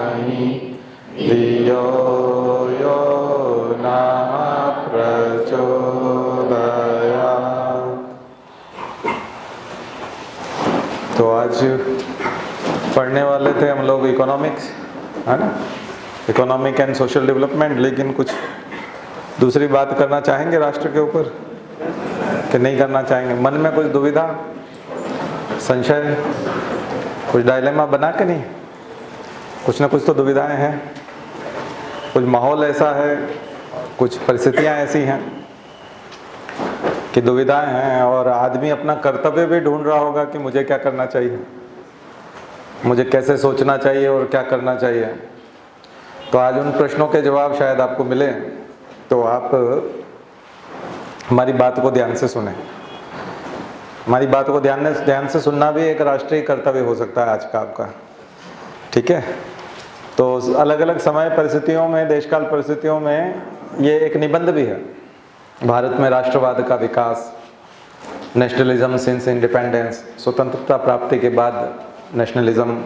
धीमहि धियो यो नः प्रचोदयात्। तो आज पढ़ने वाले थे हम लोग इकोनॉमिक्स, है ना, इकोनॉमिक एंड सोशल डेवलपमेंट, लेकिन कुछ दूसरी बात करना चाहेंगे राष्ट्र के ऊपर कि नहीं करना चाहेंगे? मन में कुछ दुविधा, संशय, कुछ डायलेमा बना के नहीं? कुछ ना कुछ तो दुविधाएं हैं, कुछ माहौल ऐसा है, कुछ परिस्थितियां ऐसी हैं कि दुविधाएं हैं, और आदमी अपना कर्तव्य भी ढूंढ रहा होगा कि मुझे क्या करना चाहिए, मुझे कैसे सोचना चाहिए और क्या करना चाहिए। तो आज उन प्रश्नों के जवाब शायद आपको मिले, तो आप हमारी बात को ध्यान से सुने। हमारी बात को ध्यान से सुनना भी एक राष्ट्रीय कर्तव्य हो सकता है आज का आपका, ठीक है? तो अलग अलग समय परिस्थितियों में, देशकाल परिस्थितियों में ये एक निबंध भी है। भारत में राष्ट्रवाद का विकास, नेशनलिज्म सिंस इंडिपेंडेंस, स्वतंत्रता प्राप्ति के बाद नेशनलिज्म।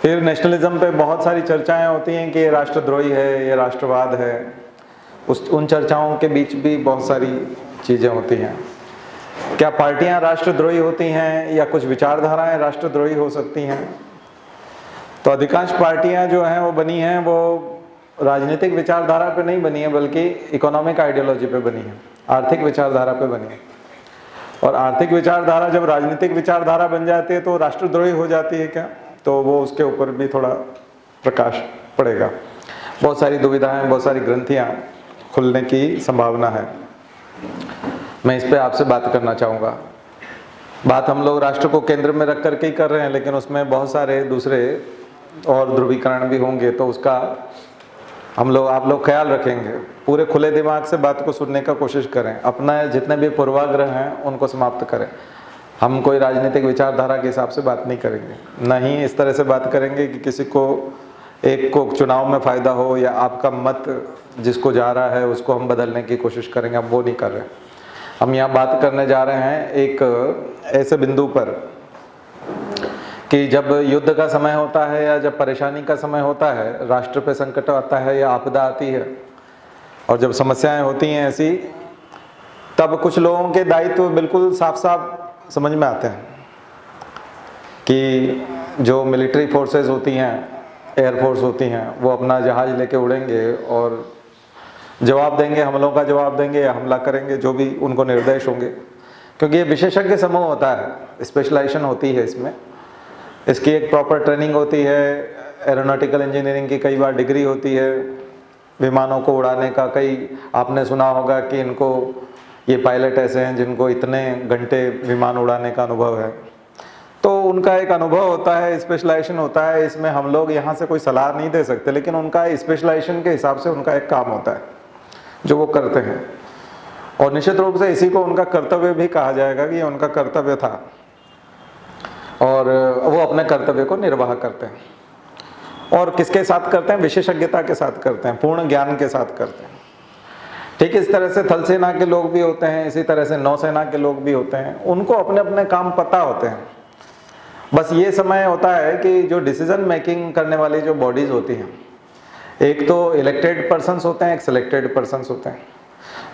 फिर नेशनलिज्म पे बहुत सारी चर्चाएं होती हैं कि ये राष्ट्रद्रोही है, ये राष्ट्रवाद है। उन चर्चाओं के बीच भी बहुत सारी चीज़ें होती हैं। क्या पार्टियां राष्ट्रद्रोही होती हैं या कुछ विचारधाराएं राष्ट्रद्रोही हो सकती हैं? तो अधिकांश पार्टियां जो हैं वो बनी हैं, वो राजनीतिक विचारधारा पे नहीं बनी है, बल्कि इकोनॉमिक आइडियोलॉजी पे बनी है, आर्थिक विचारधारा पे बनी है। और आर्थिक विचारधारा जब राजनीतिक विचारधारा बन जाती है तो राष्ट्रद्रोही हो जाती है क्या? तो वो उसके ऊपर भी थोड़ा प्रकाश पड़ेगा। बहुत सारी दुविधाएं, बहुत सारी ग्रंथियां खुलने की संभावना है। मैं इस पे आपसे बात करना चाहूँगा। बात हम लोग राष्ट्र को केंद्र में रख करके ही कर रहे हैं, लेकिन उसमें बहुत सारे दूसरे और ध्रुवीकरण भी होंगे, तो उसका आप लोग ख्याल रखेंगे। पूरे खुले दिमाग से बात को सुनने का कोशिश करें, अपना जितने भी पूर्वाग्रह हैं उनको समाप्त करें। हम कोई राजनीतिक विचारधारा के हिसाब से बात नहीं करेंगे, न ही इस तरह से बात करेंगे कि किसी को एक को चुनाव में फ़ायदा हो या आपका मत जिसको जा रहा है उसको हम बदलने की कोशिश करेंगे। हम वो नहीं कर रहे। हम यहाँ बात करने जा रहे हैं एक ऐसे बिंदु पर कि जब युद्ध का समय होता है या जब परेशानी का समय होता है, राष्ट्र पे संकट आता है या आपदा आती है, और जब समस्याएं होती हैं ऐसी, तब कुछ लोगों के दायित्व बिल्कुल साफ साफ समझ में आते हैं कि जो मिलिट्री फोर्सेस होती हैं, एयरफोर्स होती हैं, वो अपना जहाज़ लेके उड़ेंगे और जवाब देंगे, हमलों का जवाब देंगे या हमला करेंगे, जो भी उनको निर्देश होंगे। क्योंकि ये विशेषज्ञ समूह होता है, स्पेशलाइजेशन होती है इसमें, इसकी एक प्रॉपर ट्रेनिंग होती है। एरोनॉटिकल इंजीनियरिंग की कई बार डिग्री होती है, विमानों को उड़ाने का। कई आपने सुना होगा कि इनको, ये पायलट ऐसे हैं जिनको इतने घंटे विमान उड़ाने का अनुभव है। तो उनका एक अनुभव होता है, स्पेशलाइजेशन होता है। इसमें हम लोग यहाँ से कोई सलाह नहीं दे सकते, लेकिन उनका स्पेशलाइजेशन के हिसाब से उनका एक काम होता है जो वो करते हैं, और निश्चित रूप से इसी को उनका कर्तव्य भी कहा जाएगा कि ये उनका कर्तव्य था, और वो अपने कर्तव्य को निर्वाह करते हैं। और किसके साथ करते हैं? विशेषज्ञता के साथ करते हैं, पूर्ण ज्ञान के साथ करते हैं। ठीक इस तरह से थल सेना के लोग भी होते हैं, इसी तरह से नौसेना के लोग भी होते हैं। उनको अपने अपने काम पता होते हैं। बस ये समय होता है कि जो डिसीजन मेकिंग करने वाली जो बॉडीज होती हैं, एक तो इलेक्टेड पर्सन्स होते हैं, एक सिलेक्टेड पर्सन्स होते हैं।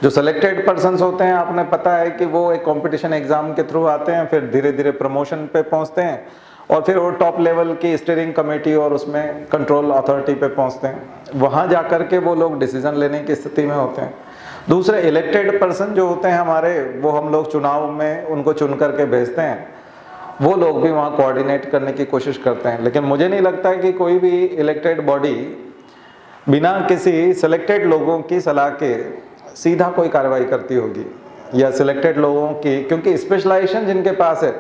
जो सिलेक्टेड पर्सन्स होते हैं, आपने पता है कि वो एक कंपटीशन एग्जाम के थ्रू आते हैं, फिर धीरे धीरे प्रमोशन पे पहुंचते हैं, और फिर वो टॉप लेवल की स्टीयरिंग कमेटी और उसमें कंट्रोल अथॉरिटी पे पहुंचते हैं। वहां जाकर के वो लोग डिसीजन लेने की स्थिति में होते हैं। दूसरे इलेक्टेड पर्सन जो होते हैं हमारे, वो हम लोग चुनाव में उनको चुन करके भेजते हैं, वो लोग भी वहाँ कोऑर्डिनेट करने की कोशिश करते हैं। लेकिन मुझे नहीं लगता है कि कोई भी इलेक्टेड बॉडी बिना किसी सिलेक्टेड लोगों की सलाह के सीधा कोई कार्रवाई करती होगी, या सिलेक्टेड लोगों की, क्योंकि स्पेशलाइजेशन जिनके पास है,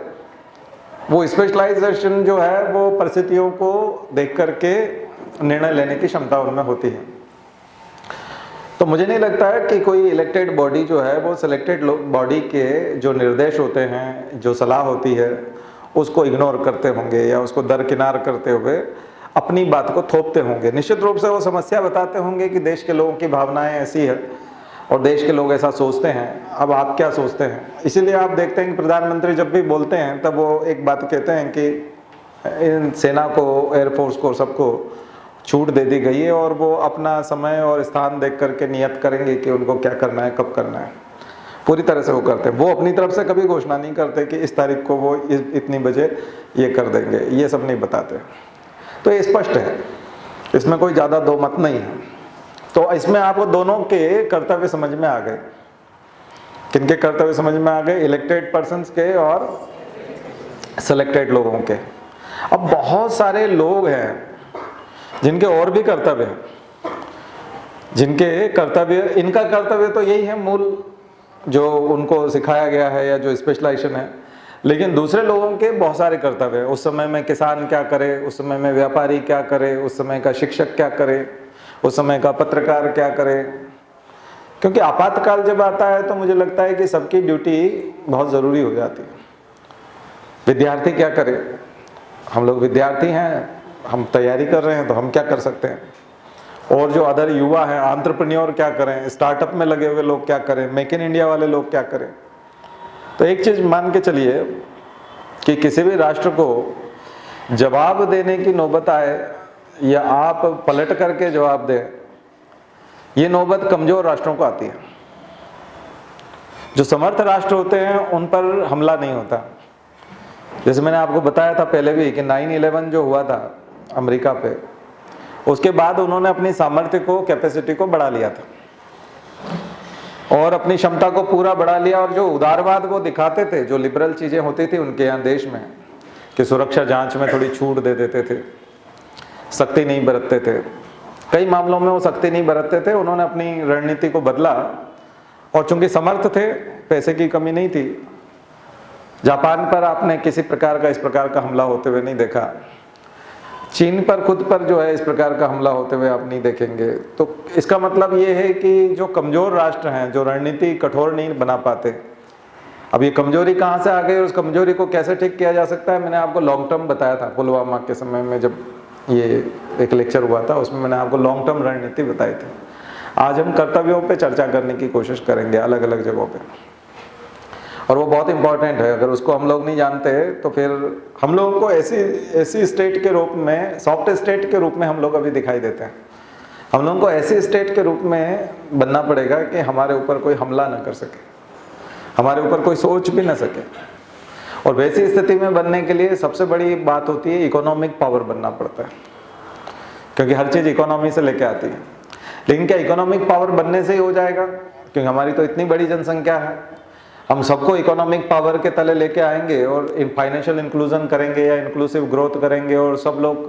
वो स्पेशलाइजेशन जो है वो परिस्थितियों को देख करके निर्णय लेने की क्षमता उनमें होती है। तो मुझे नहीं लगता है कि कोई इलेक्टेड बॉडी जो है वो सिलेक्टेड बॉडी के जो निर्देश होते हैं, जो सलाह होती है, उसको इग्नोर करते होंगे या उसको दरकिनार करते हुए अपनी बात को थोपते होंगे। निश्चित रूप से वो समस्या बताते होंगे कि देश के लोगों की भावनाएं ऐसी है और देश के लोग ऐसा सोचते हैं, अब आप क्या सोचते हैं। इसीलिए आप देखते हैं कि प्रधानमंत्री जब भी बोलते हैं तब वो एक बात कहते हैं कि इन सेना को, एयरफोर्स को, सबको छूट दे दी गई है और वो अपना समय और स्थान देख करके नियत करेंगे कि उनको क्या करना है, कब करना है। पूरी तरह से वो करते हैं। वो अपनी तरफ से कभी घोषणा नहीं करते कि इस तारीख को वो इतनी बजे ये कर देंगे, ये सब नहीं बताते। तो ये स्पष्ट है, इसमें कोई ज़्यादा दो मत नहीं है। तो इसमें आपको दोनों के कर्तव्य समझ में आ गए। किनके कर्तव्य समझ में आ गए? इलेक्टेड पर्सन्स के और सेलेक्टेड लोगों के। अब बहुत सारे लोग हैं जिनके और भी कर्तव्य हैं, जिनके कर्तव्य, इनका कर्तव्य तो यही है मूल जो उनको सिखाया गया है या जो स्पेशलाइजेशन है, लेकिन दूसरे लोगों के बहुत सारे कर्तव्य हैं। उस समय में किसान क्या करे, उस समय में व्यापारी क्या करे, उस समय का शिक्षक क्या करे, उस समय का पत्रकार क्या करे। क्योंकि आपातकाल जब आता है तो मुझे लगता है कि सबकी ड्यूटी बहुत ज़रूरी हो जाती है। विद्यार्थी क्या करे? हम लोग विद्यार्थी हैं, हम तैयारी कर रहे हैं तो हम क्या कर सकते हैं। और जो अदर युवा हैं, एंटरप्रेन्योर क्या करें, स्टार्टअप में लगे हुए लोग क्या करें, मेक इन इंडिया वाले लोग क्या करें। तो एक चीज़ मान के चलिए कि किसी भी राष्ट्र को जवाब देने की नौबत आए या आप पलट करके जवाब दें, ये नौबत कमज़ोर राष्ट्रों को आती है। जो समर्थ राष्ट्र होते हैं उन पर हमला नहीं होता। जैसे मैंने आपको बताया था पहले भी कि 9/11 जो हुआ था अमेरिका पे, उसके बाद उन्होंने अपनी सामर्थ्य को, कैपेसिटी को बढ़ा लिया था और अपनी क्षमता को पूरा बढ़ा लिया। और जो उदारवाद वो दिखाते थे, जो लिबरल चीज़ें होती थी उनके यहाँ देश में, कि सुरक्षा जांच में थोड़ी छूट दे देते थे, सख्ती नहीं बरतते थे, कई मामलों में वो सख्ती नहीं बरतते थे। उन्होंने अपनी रणनीति को बदला और चूंकि समर्थ थे, पैसे की कमी नहीं थी। जापान पर आपने किसी प्रकार का, इस प्रकार का हमला होते हुए नहीं देखा। चीन पर, खुद पर जो है इस प्रकार का हमला होते हुए आप नहीं देखेंगे। तो इसका मतलब ये है कि जो कमज़ोर राष्ट्र हैं, जो रणनीति कठोर नहीं बना पाते, अब ये कमजोरी कहाँ से आ गई और उस कमजोरी को कैसे ठीक किया जा सकता है, मैंने आपको लॉन्ग टर्म बताया था। पुलवामा के समय में जब ये एक लेक्चर हुआ था, उसमें मैंने आपको लॉन्ग टर्म रणनीति बताई थी। आज हम कर्तव्यों पे चर्चा करने की कोशिश करेंगे अलग अलग जगहों पे, और वो बहुत इंपॉर्टेंट है। अगर उसको हम लोग नहीं जानते तो फिर हम लोगों को ऐसी स्टेट के रूप में, सॉफ्ट स्टेट के रूप में हम लोग अभी दिखाई देते हैं। हम लोगों को ऐसी स्टेट के रूप में बनना पड़ेगा कि हमारे ऊपर कोई हमला ना कर सके, हमारे ऊपर कोई सोच भी ना सके। और वैसी स्थिति में बनने के लिए सबसे बड़ी बात होती है इकोनॉमिक पावर बनना पड़ता है, क्योंकि हर चीज़ इकोनॉमी से लेके आती है। लेकिन क्या इकोनॉमिक पावर बनने से ही हो जाएगा? क्योंकि हमारी तो इतनी बड़ी जनसंख्या है, हम सबको इकोनॉमिक पावर के तले लेके आएंगे और फाइनेंशियल इंक्लूजन करेंगे या इंक्लूसिव ग्रोथ करेंगे और सब लोग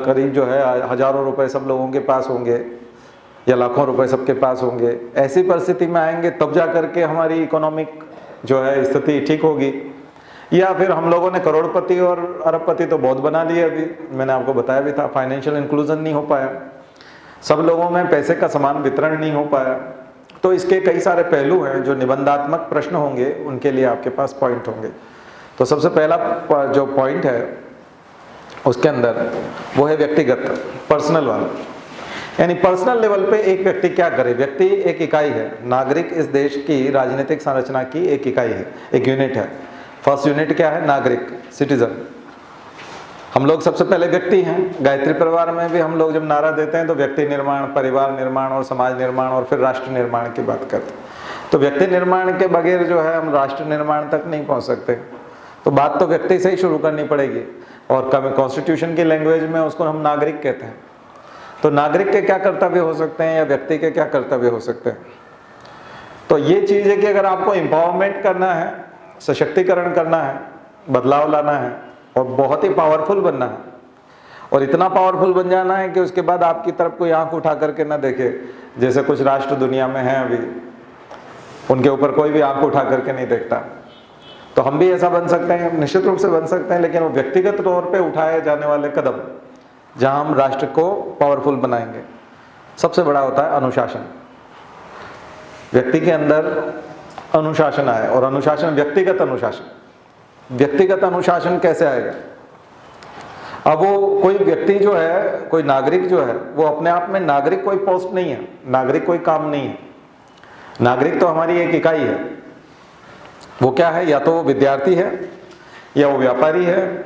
करीब जो है हजारों रुपए सब लोगों के पास होंगे या लाखों रुपए सबके पास होंगे। ऐसी परिस्थिति में आएंगे तब जा करके हमारी इकोनॉमिक जो है स्थिति ठीक होगी। या फिर हम लोगों ने करोड़पति और अरबपति तो बहुत बना लिए, अभी मैंने आपको बताया भी था, फाइनेंशियल इंक्लूजन नहीं हो पाया, सब लोगों में पैसे का समान वितरण नहीं हो पाया। तो इसके कई सारे पहलू हैं जो निबंधात्मक प्रश्न होंगे, उनके लिए आपके पास पॉइंट होंगे। तो सबसे पहला जो पॉइंट है उसके अंदर वो है व्यक्तिगत, पर्सनल वाला। यानी पर्सनल लेवल पे एक व्यक्ति क्या करे। व्यक्ति एक इकाई है, नागरिक इस देश की राजनीतिक संरचना की एक इकाई है, एक यूनिट है। फर्स्ट यूनिट क्या है? नागरिक, सिटीजन। हम लोग सबसे पहले व्यक्ति हैं। गायत्री परिवार में भी हम लोग जब नारा देते हैं तो व्यक्ति निर्माण, परिवार निर्माण और समाज निर्माण और फिर राष्ट्र निर्माण की बात करते हैं। तो व्यक्ति निर्माण के बगैर जो है हम राष्ट्र निर्माण तक नहीं पहुंच सकते। तो बात तो व्यक्ति से ही शुरू करनी पड़ेगी, और कॉन्स्टिट्यूशन की लैंग्वेज में उसको हम नागरिक कहते हैं। तो नागरिक के क्या कर्तव्य हो सकते हैं या व्यक्ति के क्या कर्तव्य हो सकते हैं? तो ये चीज़ है कि अगर आपको एम्पावरमेंट करना है, सशक्तिकरण करना है, बदलाव लाना है और बहुत ही पावरफुल बनना है, और इतना पावरफुल बन जाना है कि उसके बाद आपकी तरफ कोई आंख उठा करके ना देखे, जैसे कुछ राष्ट्र दुनिया में हैं अभी, उनके ऊपर कोई भी आंख उठा करके नहीं देखता। तो हम भी ऐसा बन सकते हैं, निश्चित रूप से बन सकते हैं, लेकिन वो व्यक्तिगत तौर पे उठाए जाने वाले कदम जहां हम राष्ट्र को पावरफुल बनाएंगे। सबसे बड़ा होता है अनुशासन। व्यक्ति के अंदर अनुशासन आए, और अनुशासन, व्यक्तिगत अनुशासन। व्यक्तिगत अनुशासन कैसे आएगा? अब वो कोई व्यक्ति जो है, कोई नागरिक जो है, वो अपने आप में नागरिक कोई पोस्ट नहीं है, नागरिक कोई काम नहीं है। नागरिक तो हमारी एक इकाई है। वो क्या है? या तो वो विद्यार्थी है, या वो व्यापारी है,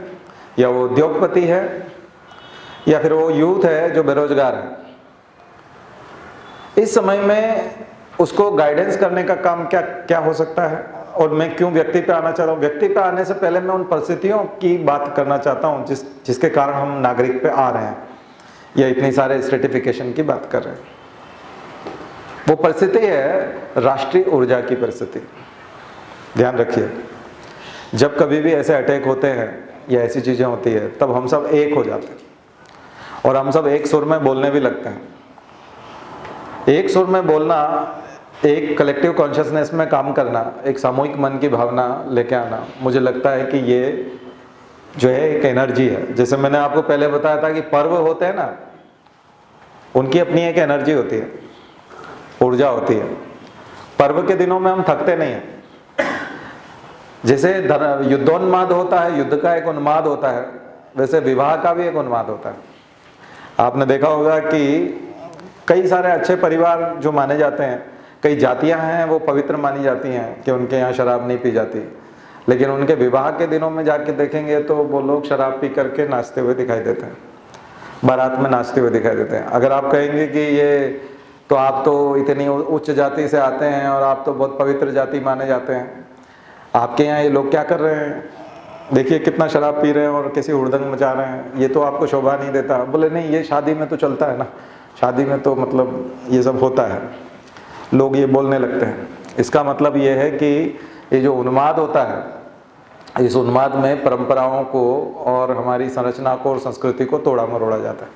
या वो उद्योगपति है, या फिर वो यूथ है जो बेरोजगार है। इस समय में उसको गाइडेंस करने का काम क्या क्या हो सकता है, और मैं क्यों व्यक्ति पे आना चाहता हूँ। व्यक्ति पे आने से पहले मैं उन परिस्थितियों की बात करना चाहता हूँ जिसके कारण हम नागरिक पे आ रहे हैं या इतनी सारे सर्टिफिकेशन की बात कर रहे हैं। वो परिस्थिति है राष्ट्रीय ऊर्जा की परिस्थिति। ध्यान रखिए, जब कभी भी ऐसे अटैक होते हैं या ऐसी चीजें होती है, तब हम सब एक हो जाते हैं और हम सब एक सुर में बोलने भी लगते हैं। एक सुर में बोलना, एक कलेक्टिव कॉन्शियसनेस में काम करना, एक सामूहिक मन की भावना लेके आना, मुझे लगता है कि ये जो है एक एनर्जी है। जैसे मैंने आपको पहले बताया था कि पर्व होते हैं ना, उनकी अपनी एक एनर्जी होती है, ऊर्जा होती है। पर्व के दिनों में हम थकते नहीं हैं। जैसे युद्धोन्माद होता है, युद्ध का एक उन्माद होता है, वैसे विवाह का भी एक उन्माद होता है। आपने देखा होगा कि कई सारे अच्छे परिवार जो माने जाते हैं, कई जातियां हैं वो पवित्र मानी जाती हैं कि उनके यहाँ शराब नहीं पी जाती, लेकिन उनके विवाह के दिनों में जाके देखेंगे तो वो लोग शराब पी करके नाचते हुए दिखाई देते हैं, बारात में नाचते हुए दिखाई देते हैं। अगर आप कहेंगे कि ये तो आप तो इतनी उच्च जाति से आते हैं और आप तो बहुत पवित्र जाति माने जाते हैं, आपके यहाँ ये लोग क्या कर रहे हैं, देखिए कितना शराब पी रहे हैं और कैसी हुड़दंग मचा रहे हैं, ये तो आपको शोभा नहीं देता। बोले नहीं, ये शादी में तो चलता है ना, शादी में तो मतलब ये सब होता है, लोग ये बोलने लगते हैं। इसका मतलब ये है कि ये जो उन्माद होता है, इस उन्माद में परंपराओं को और हमारी संरचना को और संस्कृति को तोड़ा मरोड़ा जाता है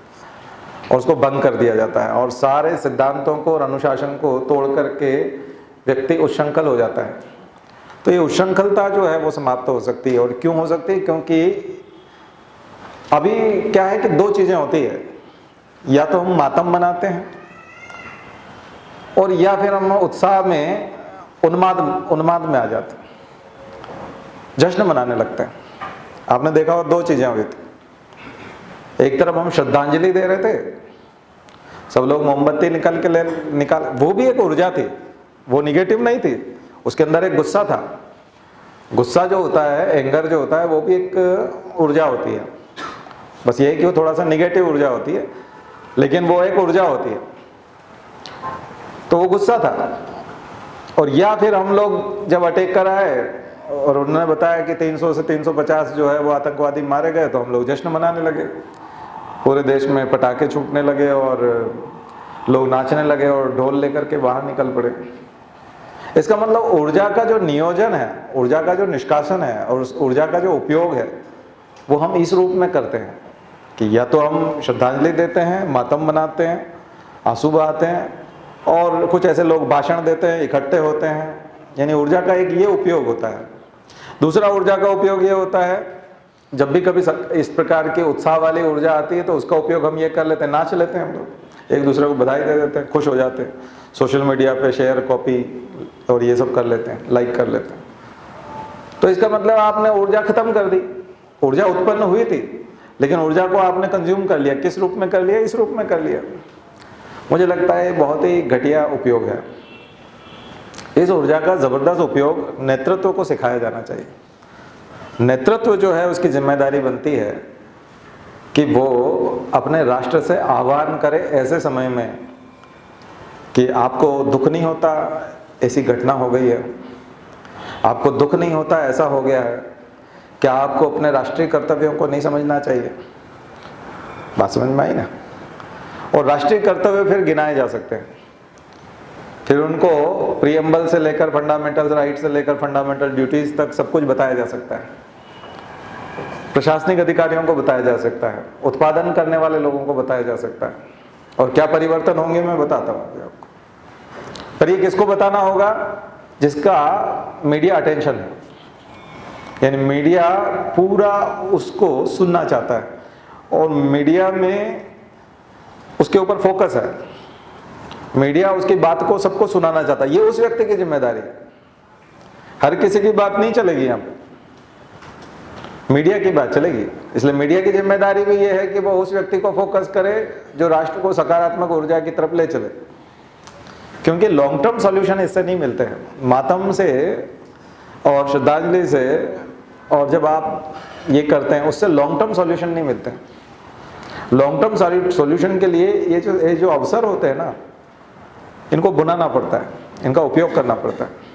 और उसको भंग कर दिया जाता है, और सारे सिद्धांतों को और अनुशासन को तोड़ करके व्यक्ति उच्छृंखल हो जाता है। तो ये उच्छृंखलता जो है वो समाप्त हो सकती है। और क्यों हो सकती है? क्योंकि अभी क्या है कि दो चीजें होती है, या तो हम मातम मनाते हैं और या फिर हम उत्साह में उन्माद में आ जाते हैं, जश्न मनाने लगते हैं। आपने देखा हो दो चीजें हुई थी। एक तरफ हम श्रद्धांजलि दे रहे थे, सब लोग मोमबत्ती निकाल, वो भी एक ऊर्जा थी, वो निगेटिव नहीं थी, उसके अंदर एक गुस्सा था। गुस्सा जो होता है, एंगर जो होता है, वो भी एक ऊर्जा होती है, बस ये है कि वो थोड़ा सा निगेटिव ऊर्जा होती है, लेकिन वो एक ऊर्जा होती है। तो वो गुस्सा था। और या फिर हम लोग जब अटैक कराए और उन्होंने बताया कि 300 से 350 जो है वो आतंकवादी मारे गए, तो हम लोग जश्न मनाने लगे, पूरे देश में पटाखे छूटने लगे और लोग नाचने लगे और ढोल लेकर के बाहर निकल पड़े। इसका मतलब ऊर्जा का जो नियोजन है, ऊर्जा का जो निष्कासन है और उस ऊर्जा का जो उपयोग है, वो हम इस रूप में करते हैं कि या तो हम श्रद्धांजलि देते हैं, मातम मनाते हैं, आंसू बहाते हैं, और कुछ ऐसे लोग भाषण देते हैं, इकट्ठे होते हैं। यानी ऊर्जा का एक ये उपयोग होता है। दूसरा ऊर्जा का उपयोग ये होता है, जब भी कभी इस प्रकार की उत्साह वाली ऊर्जा आती है तो उसका उपयोग हम ये कर लेते हैं, नाच लेते हैं हम लोग, एक दूसरे को बधाई दे देते हैं, खुश हो जाते हैं, सोशल मीडिया पे शेयर, कॉपी और ये सब कर लेते हैं, लाइक कर लेते हैं। तो इसका मतलब आपने ऊर्जा खत्म कर दी। ऊर्जा उत्पन्न हुई थी, लेकिन ऊर्जा को आपने कंज्यूम कर लिया। किस रूप में कर लिया? इस रूप में कर लिया। मुझे लगता है बहुत ही घटिया उपयोग है। इस ऊर्जा का जबरदस्त उपयोग नेतृत्व को सिखाया जाना चाहिए। नेतृत्व जो है उसकी जिम्मेदारी बनती है कि वो अपने राष्ट्र से आह्वान करे ऐसे समय में कि आपको दुख नहीं होता ऐसी घटना हो गई है, आपको दुख नहीं होता ऐसा हो गया है, क्या आपको अपने राष्ट्रीय कर्तव्यों को नहीं समझना चाहिए? बात समझ में आई ना? और राष्ट्रीय कर्तव्य फिर गिनाए जा सकते हैं, फिर उनको प्रीएम्बल से लेकर फंडामेंटल राइट से लेकर फंडामेंटल ड्यूटीज तक सब कुछ बताया जा सकता है, प्रशासनिक अधिकारियों को बताया जा सकता है, उत्पादन करने वाले लोगों को बताया जा सकता है, और क्या परिवर्तन होंगे मैं बताता हूँ आपको। पर ये किसको बताना होगा? जिसका मीडिया अटेंशन है, यानी मीडिया पूरा उसको सुनना चाहता है और मीडिया में उसके ऊपर फोकस है, मीडिया उसकी बात को सबको सुनाना चाहता है। ये उस व्यक्ति की जिम्मेदारी है, हर किसी की बात नहीं चलेगी यहाँ पे, मीडिया की बात चलेगी। इसलिए मीडिया की जिम्मेदारी भी ये है कि वो उस व्यक्ति को फोकस करे जो राष्ट्र को सकारात्मक ऊर्जा की तरफ ले चले, क्योंकि लॉन्ग टर्म सॉल्यूशन इससे नहीं मिलते हैं, मातम से और श्रद्धांजलि से। और जब आप ये करते हैं, उससे लॉन्ग टर्म सॉल्यूशन नहीं मिलते। लॉन्ग टर्म सॉल्यूशन के लिए ये जो अवसर होते हैं ना, इनको बुनाना पड़ता है, इनका उपयोग करना पड़ता है।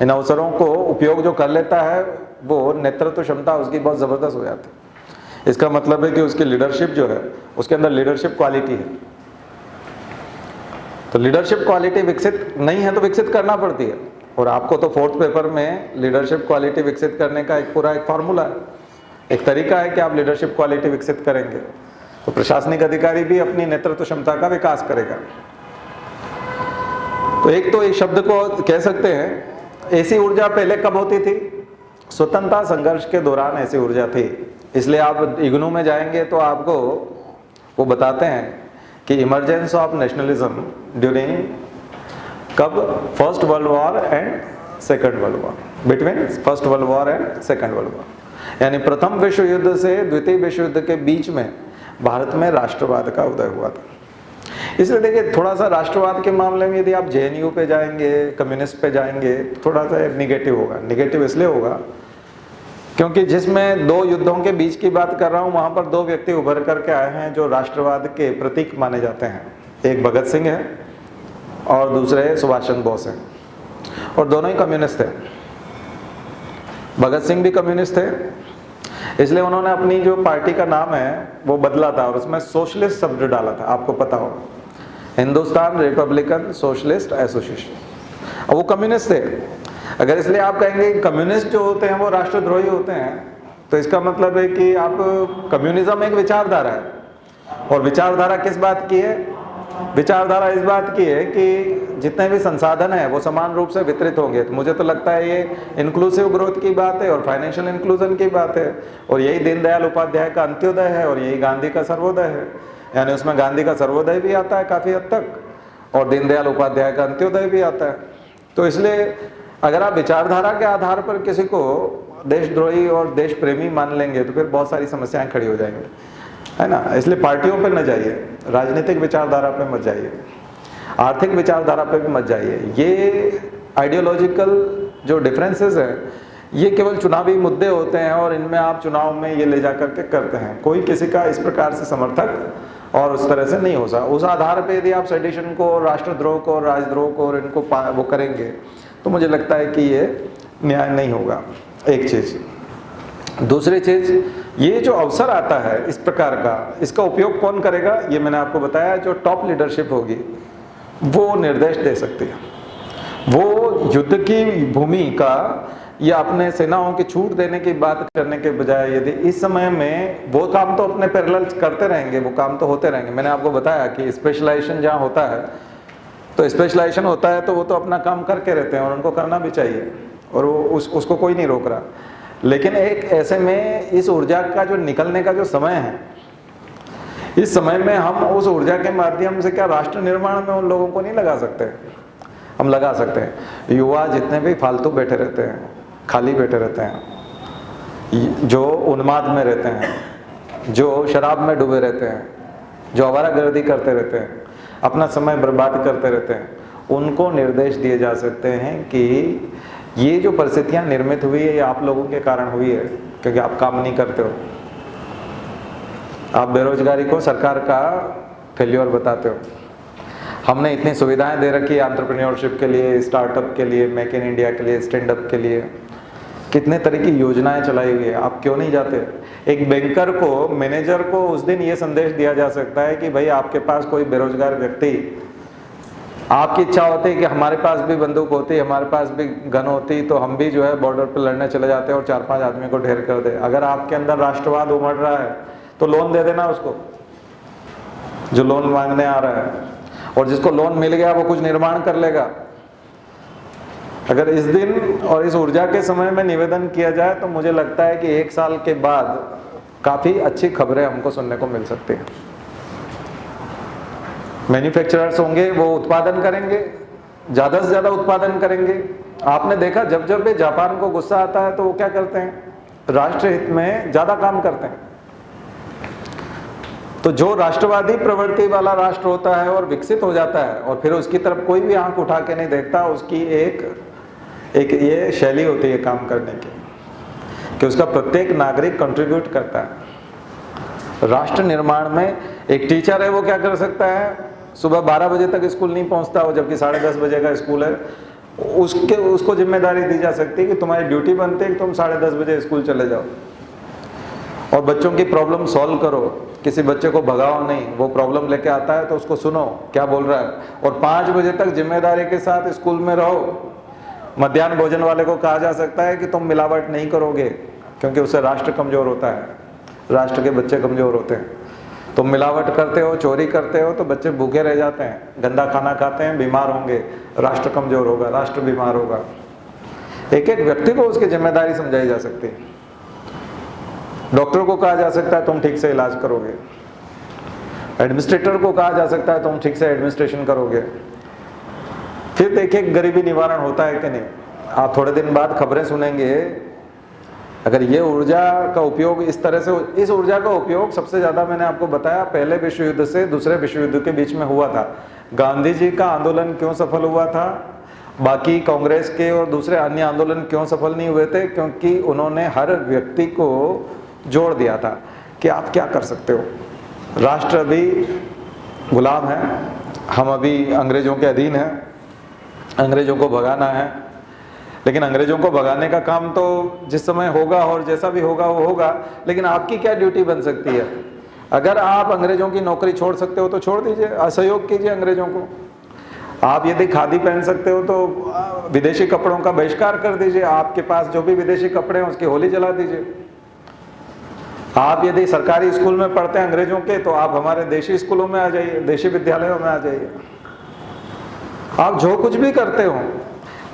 इन अवसरों को उपयोग जो कर लेता है वो नेतृत्व क्षमता उसकी बहुत ज़बरदस्त हो जाती है। इसका मतलब है कि उसकी लीडरशिप जो है, उसके अंदर लीडरशिप क्वालिटी है। तो लीडरशिप क्वालिटी विकसित नहीं है तो विकसित करना पड़ती है। और आपको तो 4th पेपर में लीडरशिप क्वालिटी विकसित करने का एक फार्मूला है, एक तरीका है कि आप लीडरशिप क्वालिटी विकसित करेंगे तो प्रशासनिक अधिकारी भी अपनी नेतृत्व क्षमता का विकास करेगा। तो एक तो इस शब्द को कह सकते हैं, ऐसी ऊर्जा पहले कब होती थी? स्वतंत्रता संघर्ष के दौरान ऐसी ऊर्जा थी। इसलिए आप इग्नू में जाएंगे तो आपको वो बताते हैं कि इमरजेंस ऑफ नेशनलिज्म ड्यूरिंग कब? First world war and second world war, between first world war and second world war, यानी प्रथम विश्व युद्ध से द्वितीय विश्व युद्ध के बीच में भारत में राष्ट्रवाद का उदय हुआ था। इसलिए देखिए, थोड़ा सा राष्ट्रवाद के मामले में यदि आप जेएनयू पे जाएंगे, कम्युनिस्ट पे जाएंगे, थोड़ा सा निगेटिव होगा। निगेटिव इसलिए होगा क्योंकि जिसमें 2 युद्धों के बीच की बात कर रहा हूँ, वहाँ पर 2 व्यक्ति उभर करके आए हैं जो राष्ट्रवाद के प्रतीक माने जाते हैं। एक भगत सिंह है और दूसरे सुभाष चंद्र बोस हैं, और दोनों ही कम्युनिस्ट थे। भगत सिंह भी कम्युनिस्ट थे, इसलिए उन्होंने अपनी जो पार्टी का नाम है वो बदला था और उसमें सोशलिस्ट शब्द डाला था, आपको पता होगा, हिंदुस्तान रिपब्लिकन सोशलिस्ट एसोसिएशन। और वो कम्युनिस्ट थे। अगर इसलिए आप कहेंगे कम्युनिस्ट जो होते हैं वो राष्ट्रद्रोही होते हैं, तो इसका मतलब है कि आप, कम्युनिज्म एक विचारधारा है। और विचारधारा किस बात की है? विचारधारा इस बात की है कि जितने भी संसाधन हैं वो समान रूप से वितरित होंगे। तो मुझे तो लगता है ये इंक्लूसिव ग्रोथ की बात है और फाइनेंशियल इंक्लूजन की बात है, और यही दीनदयाल उपाध्याय का अंत्योदय है और यही गांधी का सर्वोदय है। यानी उसमें गांधी का सर्वोदय भी आता है काफ़ी हद तक और दीनदयाल उपाध्याय का अंत्योदय भी आता है। तो इसलिए अगर आप विचारधारा के आधार पर किसी को देशद्रोही और देश प्रेमी मान लेंगे तो फिर बहुत सारी समस्याएं खड़ी हो जाएंगी, है ना। इसलिए पार्टियों पर न जाइए, राजनीतिक विचारधारा पे मत जाइए, आर्थिक विचारधारा पे भी मत जाइए। ये आइडियोलॉजिकल जो डिफरेंसेस हैं ये केवल चुनावी मुद्दे होते हैं और इनमें आप चुनाव में ये ले जा करके करते हैं। कोई किसी का इस प्रकार से समर्थक और उस तरह से नहीं हो सकता। उस आधार पे यदि आप सेडिशन को, राष्ट्रद्रोह को, राजद्रोह को और इनको वो करेंगे तो मुझे लगता है कि ये न्याय नहीं होगा। एक चीज़। दूसरी चीज़, ये जो अवसर आता है इस प्रकार का, इसका उपयोग कौन करेगा? ये मैंने आपको बताया, जो टॉप लीडरशिप होगी वो निर्देश दे सकती है। वो युद्ध की भूमि का या अपने सेनाओं की छूट देने की बात करने के बजाय यदि इस समय में वो काम तो अपने पैरेलल करते रहेंगे, वो काम तो होते रहेंगे। मैंने आपको बताया कि स्पेशलाइजेशन जहाँ होता है तो स्पेशलाइजेशन होता है तो वो तो अपना काम करके रहते हैं और उनको करना भी चाहिए और वो उसको कोई नहीं रोक रहा। लेकिन एक ऐसे में इस ऊर्जा का जो निकलने का जो समय है, इस समय में हम उस ऊर्जा के माध्यम से क्या राष्ट्र निर्माण में उन लोगों को नहीं लगा सकते? हम लगा सकते हैं। युवा जितने भी फालतू बैठे रहते हैं, खाली बैठे रहते हैं, जो उन्माद में रहते हैं, जो शराब में डूबे रहते हैं, जो आवारागर्दी करते रहते हैं, अपना समय बर्बाद करते रहते हैं, उनको निर्देश दिए जा सकते हैं कि ये जो परिस्थितियां निर्मित हुई है ये आप लोगों के कारण हुई है, क्योंकि आप काम नहीं करते हो। आप बेरोजगारी को सरकार का फेल्योर बताते हो। हमने इतनी सुविधाएं दे रखी है एंटरप्रेन्योरशिप के लिए, स्टार्टअप के लिए, मेक इन इंडिया के लिए, स्टैंड अप के लिए, कितने तरह की योजनाएं चलाई हुई है। आप क्यों नहीं जाते? एक बैंकर को, मैनेजर को उस दिन ये संदेश दिया जा सकता है कि भाई आपके पास कोई बेरोजगार व्यक्ति, आपकी इच्छा होती है कि हमारे पास भी बंदूक होती, हमारे पास भी गन होती, तो हम भी जो है बॉर्डर पर लड़ने चले जाते और 4-5 आदमी को ढेर कर दे। अगर आपके अंदर राष्ट्रवाद उमड़ रहा है तो लोन दे देना उसको, जो लोन मांगने आ रहा है, और जिसको लोन मिल गया वो कुछ निर्माण कर लेगा। अगर इस दिन और इस ऊर्जा के समय में निवेदन किया जाए तो मुझे लगता है कि 1 साल के बाद काफ़ी अच्छी खबरें हमको सुनने को मिल सकती हैं। मैन्युफैक्चरर्स होंगे, वो उत्पादन करेंगे, ज़्यादा से ज़्यादा उत्पादन करेंगे। आपने देखा जब जब भी जापान को गुस्सा आता है तो वो क्या करते हैं? राष्ट्र हित में ज़्यादा काम करते हैं। तो जो राष्ट्रवादी प्रवृत्ति वाला राष्ट्र होता है और विकसित हो जाता है और फिर उसकी तरफ कोई भी आंख उठा के नहीं देखता, उसकी एक ये शैली होती है काम करने की। कि उसका प्रत्येक नागरिक कंट्रीब्यूट करता है। राष्ट्र निर्माण में एक टीचर है, वो क्या कर सकता है, सुबह 12 बजे तक स्कूल नहीं पहुंचता हो जबकि 10:30 बजे का स्कूल है, उसको जिम्मेदारी दी जा सकती है कि तुम्हारी ड्यूटी बनती है कि तुम 10:30 बजे स्कूल चले जाओ और बच्चों की प्रॉब्लम सॉल्व करो। किसी बच्चे को भगाओ नहीं, वो प्रॉब्लम लेके आता है तो उसको सुनो क्या बोल रहा है, और 5 बजे तक जिम्मेदारी के साथ स्कूल में रहो। मध्याह्न भोजन वाले को कहा जा सकता है कि तुम मिलावट नहीं करोगे, क्योंकि उससे राष्ट्र कमजोर होता है, राष्ट्र के बच्चे कमजोर होते हैं। तुम मिलावट करते हो, चोरी करते हो तो बच्चे भूखे रह जाते हैं, गंदा खाना खाते हैं, बीमार होंगे, राष्ट्र कमजोर होगा, राष्ट्र बीमार होगा। एक एक व्यक्ति को उसकी जिम्मेदारी समझाई जा सकती है। डॉक्टर को कहा जा सकता है तुम ठीक से इलाज करोगे, एडमिनिस्ट्रेटर को कहा जा सकता है तुम ठीक से एडमिनिस्ट्रेशन करोगे। फिर देखिए गरीबी निवारण होता है कि नहीं। आप थोड़े दिन बाद खबरें सुनेंगे, अगर ये ऊर्जा का उपयोग इस तरह से, इस ऊर्जा का उपयोग सबसे ज़्यादा मैंने आपको बताया पहले विश्व युद्ध से दूसरे विश्व युद्ध के बीच में हुआ था। गांधी जी का आंदोलन क्यों सफल हुआ था, बाकी कांग्रेस के और दूसरे अन्य आंदोलन क्यों सफल नहीं हुए थे, क्योंकि उन्होंने हर व्यक्ति को जोड़ दिया था कि आप क्या कर सकते हो। राष्ट्र अभी गुलाम है, हम अभी अंग्रेजों के अधीन हैं, अंग्रेजों को भगाना है, लेकिन अंग्रेजों को भगाने का काम तो जिस समय होगा और जैसा भी होगा वो होगा, लेकिन आपकी क्या ड्यूटी बन सकती है। अगर आप अंग्रेजों की नौकरी छोड़ सकते हो तो छोड़ दीजिए, असहयोग कीजिए अंग्रेजों को। आप यदि खादी पहन सकते हो तो विदेशी कपड़ों का बहिष्कार कर दीजिए, आपके पास जो भी विदेशी कपड़े हैं उसकी होली जला दीजिए। आप यदि सरकारी स्कूल में पढ़ते हैं अंग्रेजों के, तो आप हमारे देशी स्कूलों में आ जाइए, देशी विद्यालयों में आ जाइए। आप जो कुछ भी करते हो,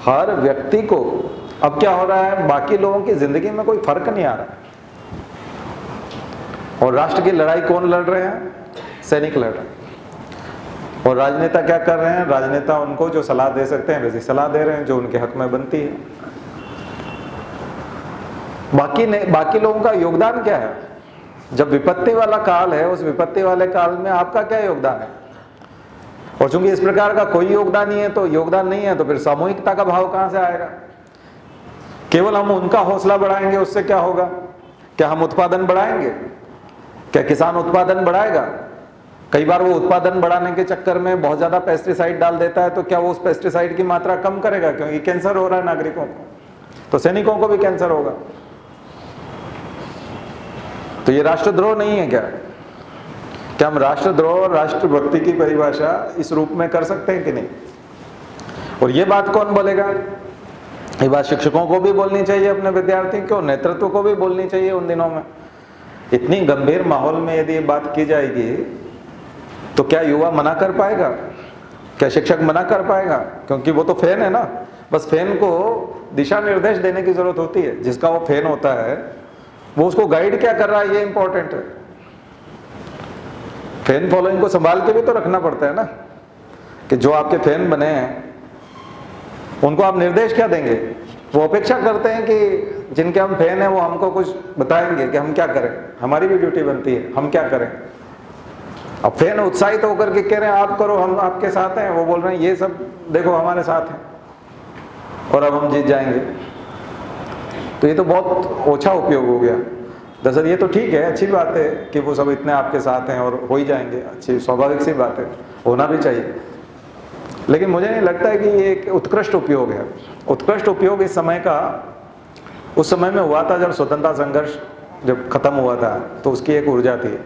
हर व्यक्ति को, अब क्या हो रहा है, बाकी लोगों की जिंदगी में कोई फर्क नहीं आ रहा। और राष्ट्र की लड़ाई कौन लड़ रहे हैं, सैनिक लड़ रहे हैं। और राजनेता क्या कर रहे हैं, राजनेता उनको जो सलाह दे सकते हैं वैसी सलाह दे रहे हैं जो उनके हक में बनती है। बाकी लोगों का योगदान क्या है। जब विपत्ति वाला काल है, उस विपत्ति वाले काल में आपका क्या योगदान है। और चूंकि इस प्रकार का कोई योगदान नहीं है तो फिर सामूहिकता का भाव कहां से आएगा। केवल हम उनका हौसला बढ़ाएंगे, उससे क्या होगा। क्या हम उत्पादन बढ़ाएंगे, क्या किसान उत्पादन बढ़ाएगा। कई बार वो उत्पादन बढ़ाने के चक्कर में बहुत ज्यादा पेस्टिसाइड डाल देता है, तो क्या वो उस पेस्टिसाइड की मात्रा कम करेगा, क्योंकि कैंसर हो रहा है नागरिकों को, तो सैनिकों को भी कैंसर होगा। तो ये राष्ट्रद्रोह नहीं है क्या हम राष्ट्रद्रोह और राष्ट्रभक्ति की परिभाषा इस रूप में कर सकते हैं कि नहीं। और ये बात कौन बोलेगा, ये बात शिक्षकों को भी बोलनी चाहिए, अपने विद्यार्थियों को, नेतृत्व को भी बोलनी चाहिए। उन दिनों में इतनी गंभीर माहौल में यदि ये बात की जाएगी तो क्या युवा मना कर पाएगा, क्या शिक्षक मना कर पाएगा। क्योंकि वो तो फैन है ना, बस फैन को दिशा निर्देश देने की जरूरत होती है। जिसका वो फैन होता है वो उसको गाइड क्या कर रहा है, ये इंपॉर्टेंट है। फैन फॉलोइंग को संभाल के भी तो रखना पड़ता है ना, कि जो आपके फैन बने हैं उनको आप निर्देश क्या देंगे। वो अपेक्षा करते हैं कि जिनके हम फैन हैं वो हमको कुछ बताएंगे कि हम क्या करें, हमारी भी ड्यूटी बनती है, हम क्या करें। अब फैन उत्साहित होकर के कह रहे हैं आप करो, हम आपके साथ हैं, वो बोल रहे हैं ये सब देखो हमारे साथ हैं और अब हम जीत जाएंगे। तो ये तो बहुत ओछा उपयोग हो गया। दरअसल ये तो ठीक है, अच्छी बात है कि वो सब इतने आपके साथ हैं और हो ही जाएंगे, अच्छी स्वाभाविक सी बात है, होना भी चाहिए। लेकिन मुझे नहीं लगता है कि ये एक उत्कृष्ट उपयोग है। उत्कृष्ट उपयोग इस समय का उस समय में हुआ था जब स्वतंत्रता संघर्ष जब खत्म हुआ था, तो उसकी एक ऊर्जा थी।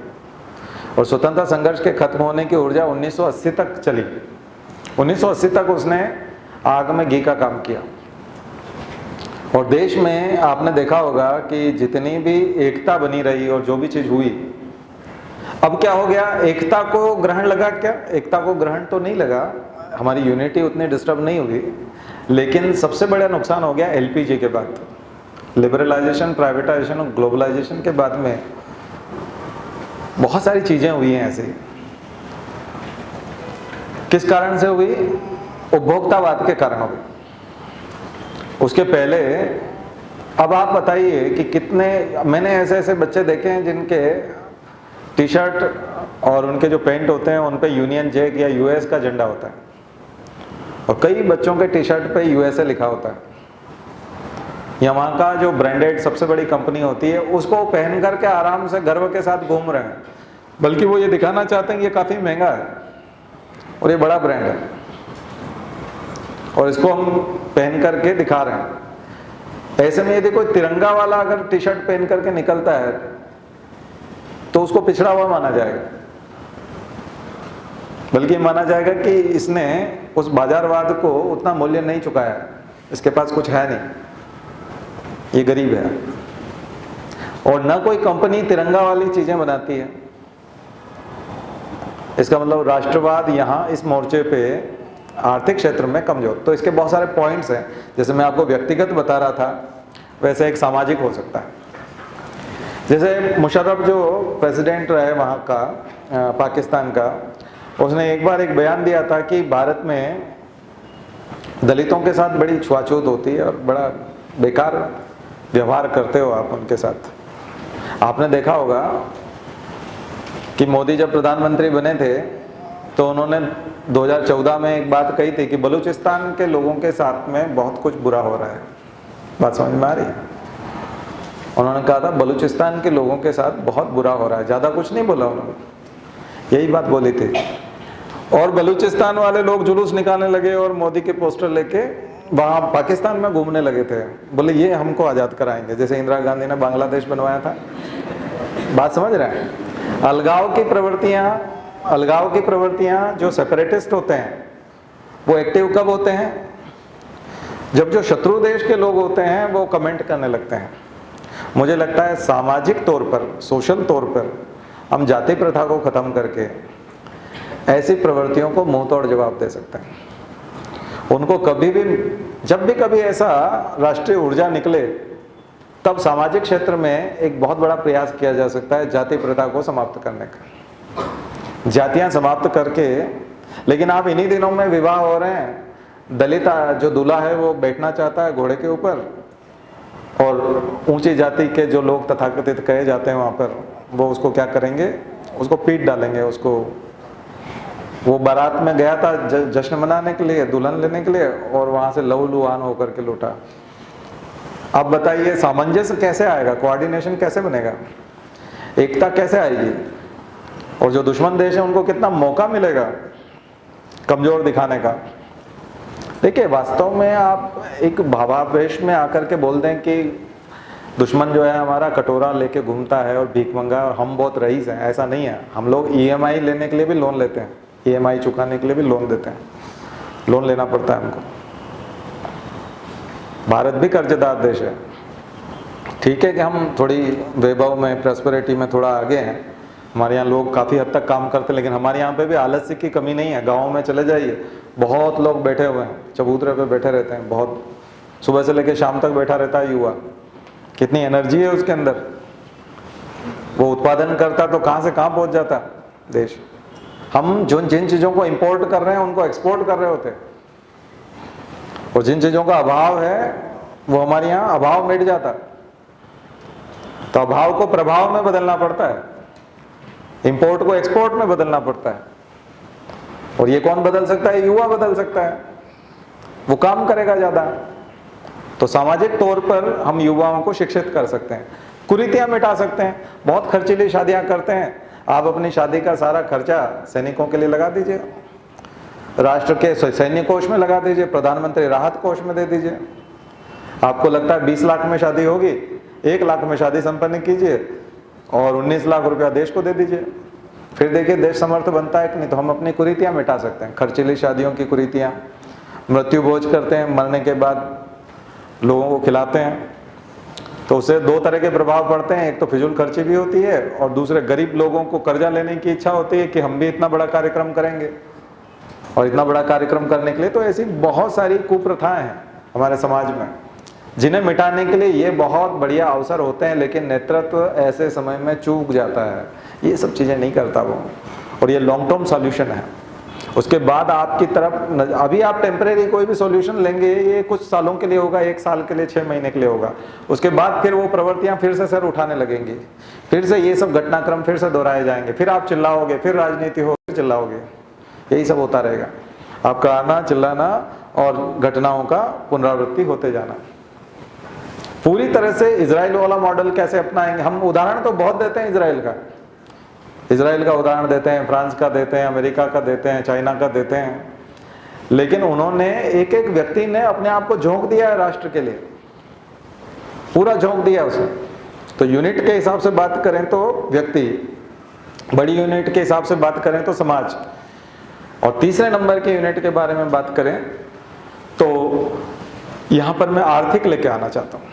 और स्वतंत्रता संघर्ष के खत्म होने की ऊर्जा 1980 तक चली। 1980 तक उसने आग में घी का काम किया। और देश में आपने देखा होगा कि जितनी भी एकता बनी रही और जो भी चीज हुई, अब क्या हो गया, एकता को ग्रहण लगा क्या, एकता को ग्रहण तो नहीं लगा, हमारी यूनिटी उतनी डिस्टर्ब नहीं हुई। लेकिन सबसे बड़ा नुकसान हो गया एलपीजी के बाद, लिबरलाइजेशन, प्राइवेटाइजेशन और ग्लोबलाइजेशन के बाद में बहुत सारी चीजें हुई हैं ऐसी। किस कारण से हुई, उपभोक्तावाद के कारण हुई। उसके पहले अब आप बताइए कि कितने, मैंने ऐसे ऐसे बच्चे देखे हैं जिनके टी शर्ट और उनके जो पैंट होते हैं उन पे यूनियन जैक या यूएस का झंडा होता है, और कई बच्चों के टी शर्ट पे यूएसए लिखा होता है। या वहाँ का जो ब्रांडेड सबसे बड़ी कंपनी होती है उसको पहन करके आराम से गर्व के साथ घूम रहे हैं, बल्कि वो ये दिखाना चाहते हैं कि ये काफ़ी महंगा है और ये बड़ा ब्रांड है और इसको हम पहन करके दिखा रहे हैं। ऐसे में यदि कोई तिरंगा वाला अगर टी शर्ट पहन करके निकलता है तो उसको पिछड़ा हुआ माना जाएगा, बल्कि माना जाएगा कि इसने उस बाजारवाद को उतना मूल्य नहीं चुकाया, इसके पास कुछ है नहीं, ये गरीब है। और न कोई कंपनी तिरंगा वाली चीजें बनाती है। इसका मतलब राष्ट्रवाद यहाँ इस मोर्चे पे आर्थिक क्षेत्र में कमजोर। तो इसके बहुत सारे पॉइंट्स हैं, जैसे मैं आपको व्यक्तिगत बता रहा था वैसे एक सामाजिक हो सकता है। जैसे मुशर्रफ जो प्रेसिडेंट रहे वहाँ का पाकिस्तान का, उसने एक बार एक बयान दिया था कि भारत में दलितों के साथ बड़ी छुआछूत होती है और बड़ा बेकार व्यवहार करते हो आप उनके साथ। आपने देखा होगा कि मोदी जब प्रधानमंत्री बने थे तो उन्होंने 2014 में एक बात कही थी कि बलूचिस्तान के लोगों के साथ में बहुत कुछ बुरा हो रहा है। बात समझ में आ रही है? उन्होंने कहा था बलूचिस्तान के लोगों के साथ बहुत बुरा हो रहा है, ज़्यादा कुछ नहीं बोला उन्होंने, यही बात बोली थी। और बलूचिस्तान वाले लोग जुलूस निकालने लगे और मोदी के पोस्टर लेके वहाँ पाकिस्तान में घूमने लगे थे, बोले ये हमको आज़ाद कराएंगे, जैसे इंदिरा गांधी ने बांग्लादेश बनवाया था। बात समझ रहे हैं? अलगाव की प्रवृत्तियाँ जो सेपरेटिस्ट होते हैं वो एक्टिव कब होते हैं? जब जो शत्रु देश के लोग होते हैं वो कमेंट करने लगते हैं। मुझे लगता है सामाजिक तौर पर, सोशल तौर पर हम जाति प्रथा को ख़त्म करके ऐसी प्रवृत्तियों को मुंह तोड़ जवाब दे सकते हैं। उनको कभी भी, जब भी कभी ऐसा राष्ट्रीय ऊर्जा निकले तब सामाजिक क्षेत्र में एक बहुत बड़ा प्रयास किया जा सकता है जाति प्रथा को समाप्त करने का। जातियां समाप्त करके, लेकिन आप इन्हीं दिनों में विवाह हो रहे हैं, दलित जो दूल्हा है वो बैठना चाहता है घोड़े के ऊपर और ऊंची जाति के जो लोग तथाकथित कहे जाते हैं वहाँ पर वो उसको क्या करेंगे, उसको पीट डालेंगे। उसको, वो बारात में गया था जश्न मनाने के लिए, दुल्हन लेने के लिए, और वहाँ से लहूलुहान होकर के लौटा। अब बताइए सामंजस्य कैसे आएगा, कोऑर्डिनेशन कैसे बनेगा, एकता कैसे आएगी? और जो दुश्मन देश है उनको कितना मौका मिलेगा कमजोर दिखाने का। देखिए वास्तव में आप एक भावावेश में आकर के बोल दें कि दुश्मन जो है हमारा कटोरा लेके घूमता है और भीख मंगा और हम बहुत रईस हैं, ऐसा नहीं है। हम लोग EMI लेने के लिए भी लोन लेते हैं, EMI चुकाने के लिए भी लोन देते हैं, लोन लेना पड़ता है हमको। भारत भी कर्जदार देश है। ठीक है कि हम थोड़ी वैभव में, प्रॉस्पेरिटी में थोड़ा आगे हैं, हमारे यहाँ लोग काफ़ी हद तक काम करते हैं, लेकिन हमारे यहाँ पे भी आलस्य की कमी नहीं है। गाँव में चले जाइए, बहुत लोग बैठे हुए हैं, चबूतरे पे बैठे रहते हैं, बहुत सुबह से लेकर शाम तक बैठा रहता है युवा। कितनी एनर्जी है उसके अंदर, वो उत्पादन करता तो कहाँ से कहाँ पहुँच जाता देश। हम जिन चीज़ों को इंपोर्ट कर रहे हैं उनको एक्सपोर्ट कर रहे होते, और जिन चीज़ों का अभाव है वो हमारे यहाँ अभाव मिट जाता। तो अभाव को प्रभाव में बदलना पड़ता है, इंपोर्ट को एक्सपोर्ट में बदलना पड़ता है। और ये कौन बदल सकता है? युवा बदल सकता है, वो काम करेगा ज़्यादा। तो सामाजिक तौर पर हम युवाओं को शिक्षित कर सकते हैं, कुरीतियाँ मिटा सकते हैं। बहुत खर्चीली शादियाँ करते हैं, आप अपनी शादी का सारा खर्चा सैनिकों के लिए लगा दीजिए, राष्ट्र के सैन्य कोष में लगा दीजिए, प्रधानमंत्री राहत कोष में दे दीजिए। आपको लगता है 20 लाख में शादी होगी, 1 लाख में शादी संपन्न कीजिए और 19 लाख रुपया देश को दे दीजिए। फिर देखिए देश समर्थ बनता है कि नहीं। तो हम अपनी कुरीतियाँ मिटा सकते हैं, खर्चीली शादियों की कुरीतियाँ, मृत्यु भोज करते हैं, मरने के बाद लोगों को खिलाते हैं, तो उससे 2 तरह के प्रभाव पड़ते हैं। एक तो फिजूल खर्ची भी होती है और दूसरे गरीब लोगों को कर्जा लेने की इच्छा होती है कि हम भी इतना बड़ा कार्यक्रम करेंगे। और इतना बड़ा कार्यक्रम करने के लिए तो ऐसी बहुत सारी कुप्रथाएं हैं हमारे समाज में, जिन्हें मिटाने के लिए ये बहुत बढ़िया अवसर होते हैं, लेकिन नेतृत्व ऐसे समय में चूक जाता है, ये सब चीज़ें नहीं करता वो। और ये लॉन्ग टर्म सॉल्यूशन है। उसके बाद आपकी तरफ, अभी आप टेम्परेरी कोई भी सॉल्यूशन लेंगे, ये कुछ सालों के लिए होगा, 1 साल के लिए, 6 महीने के लिए होगा। उसके बाद फिर वो प्रवृत्तियां फिर से सर उठाने लगेंगी, फिर से ये सब घटनाक्रम फिर से दोहराए जाएंगे, फिर आप चिल्लाओगे, फिर राजनीति हो, फिर चिल्लाओगे, यही सब होता रहेगा। आपका आना, चिल्लाना और घटनाओं का पुनरावृत्ति होते जाना। पूरी तरह से इजराइल वाला मॉडल कैसे अपनाएंगे। हम उदाहरण तो बहुत देते हैं इजराइल का उदाहरण देते हैं, फ्रांस का देते हैं, अमेरिका का देते हैं, चाइना का देते हैं, लेकिन उन्होंने एक एक व्यक्ति ने अपने आप को झोंक दिया है राष्ट्र के लिए, पूरा झोंक दिया उसे। तो यूनिट के हिसाब से बात करें तो व्यक्ति, बड़ी यूनिट के हिसाब से बात करें तो समाज, और तीसरे नंबर के यूनिट के बारे में बात करें तो यहां पर मैं आर्थिक लेके आना चाहता हूं।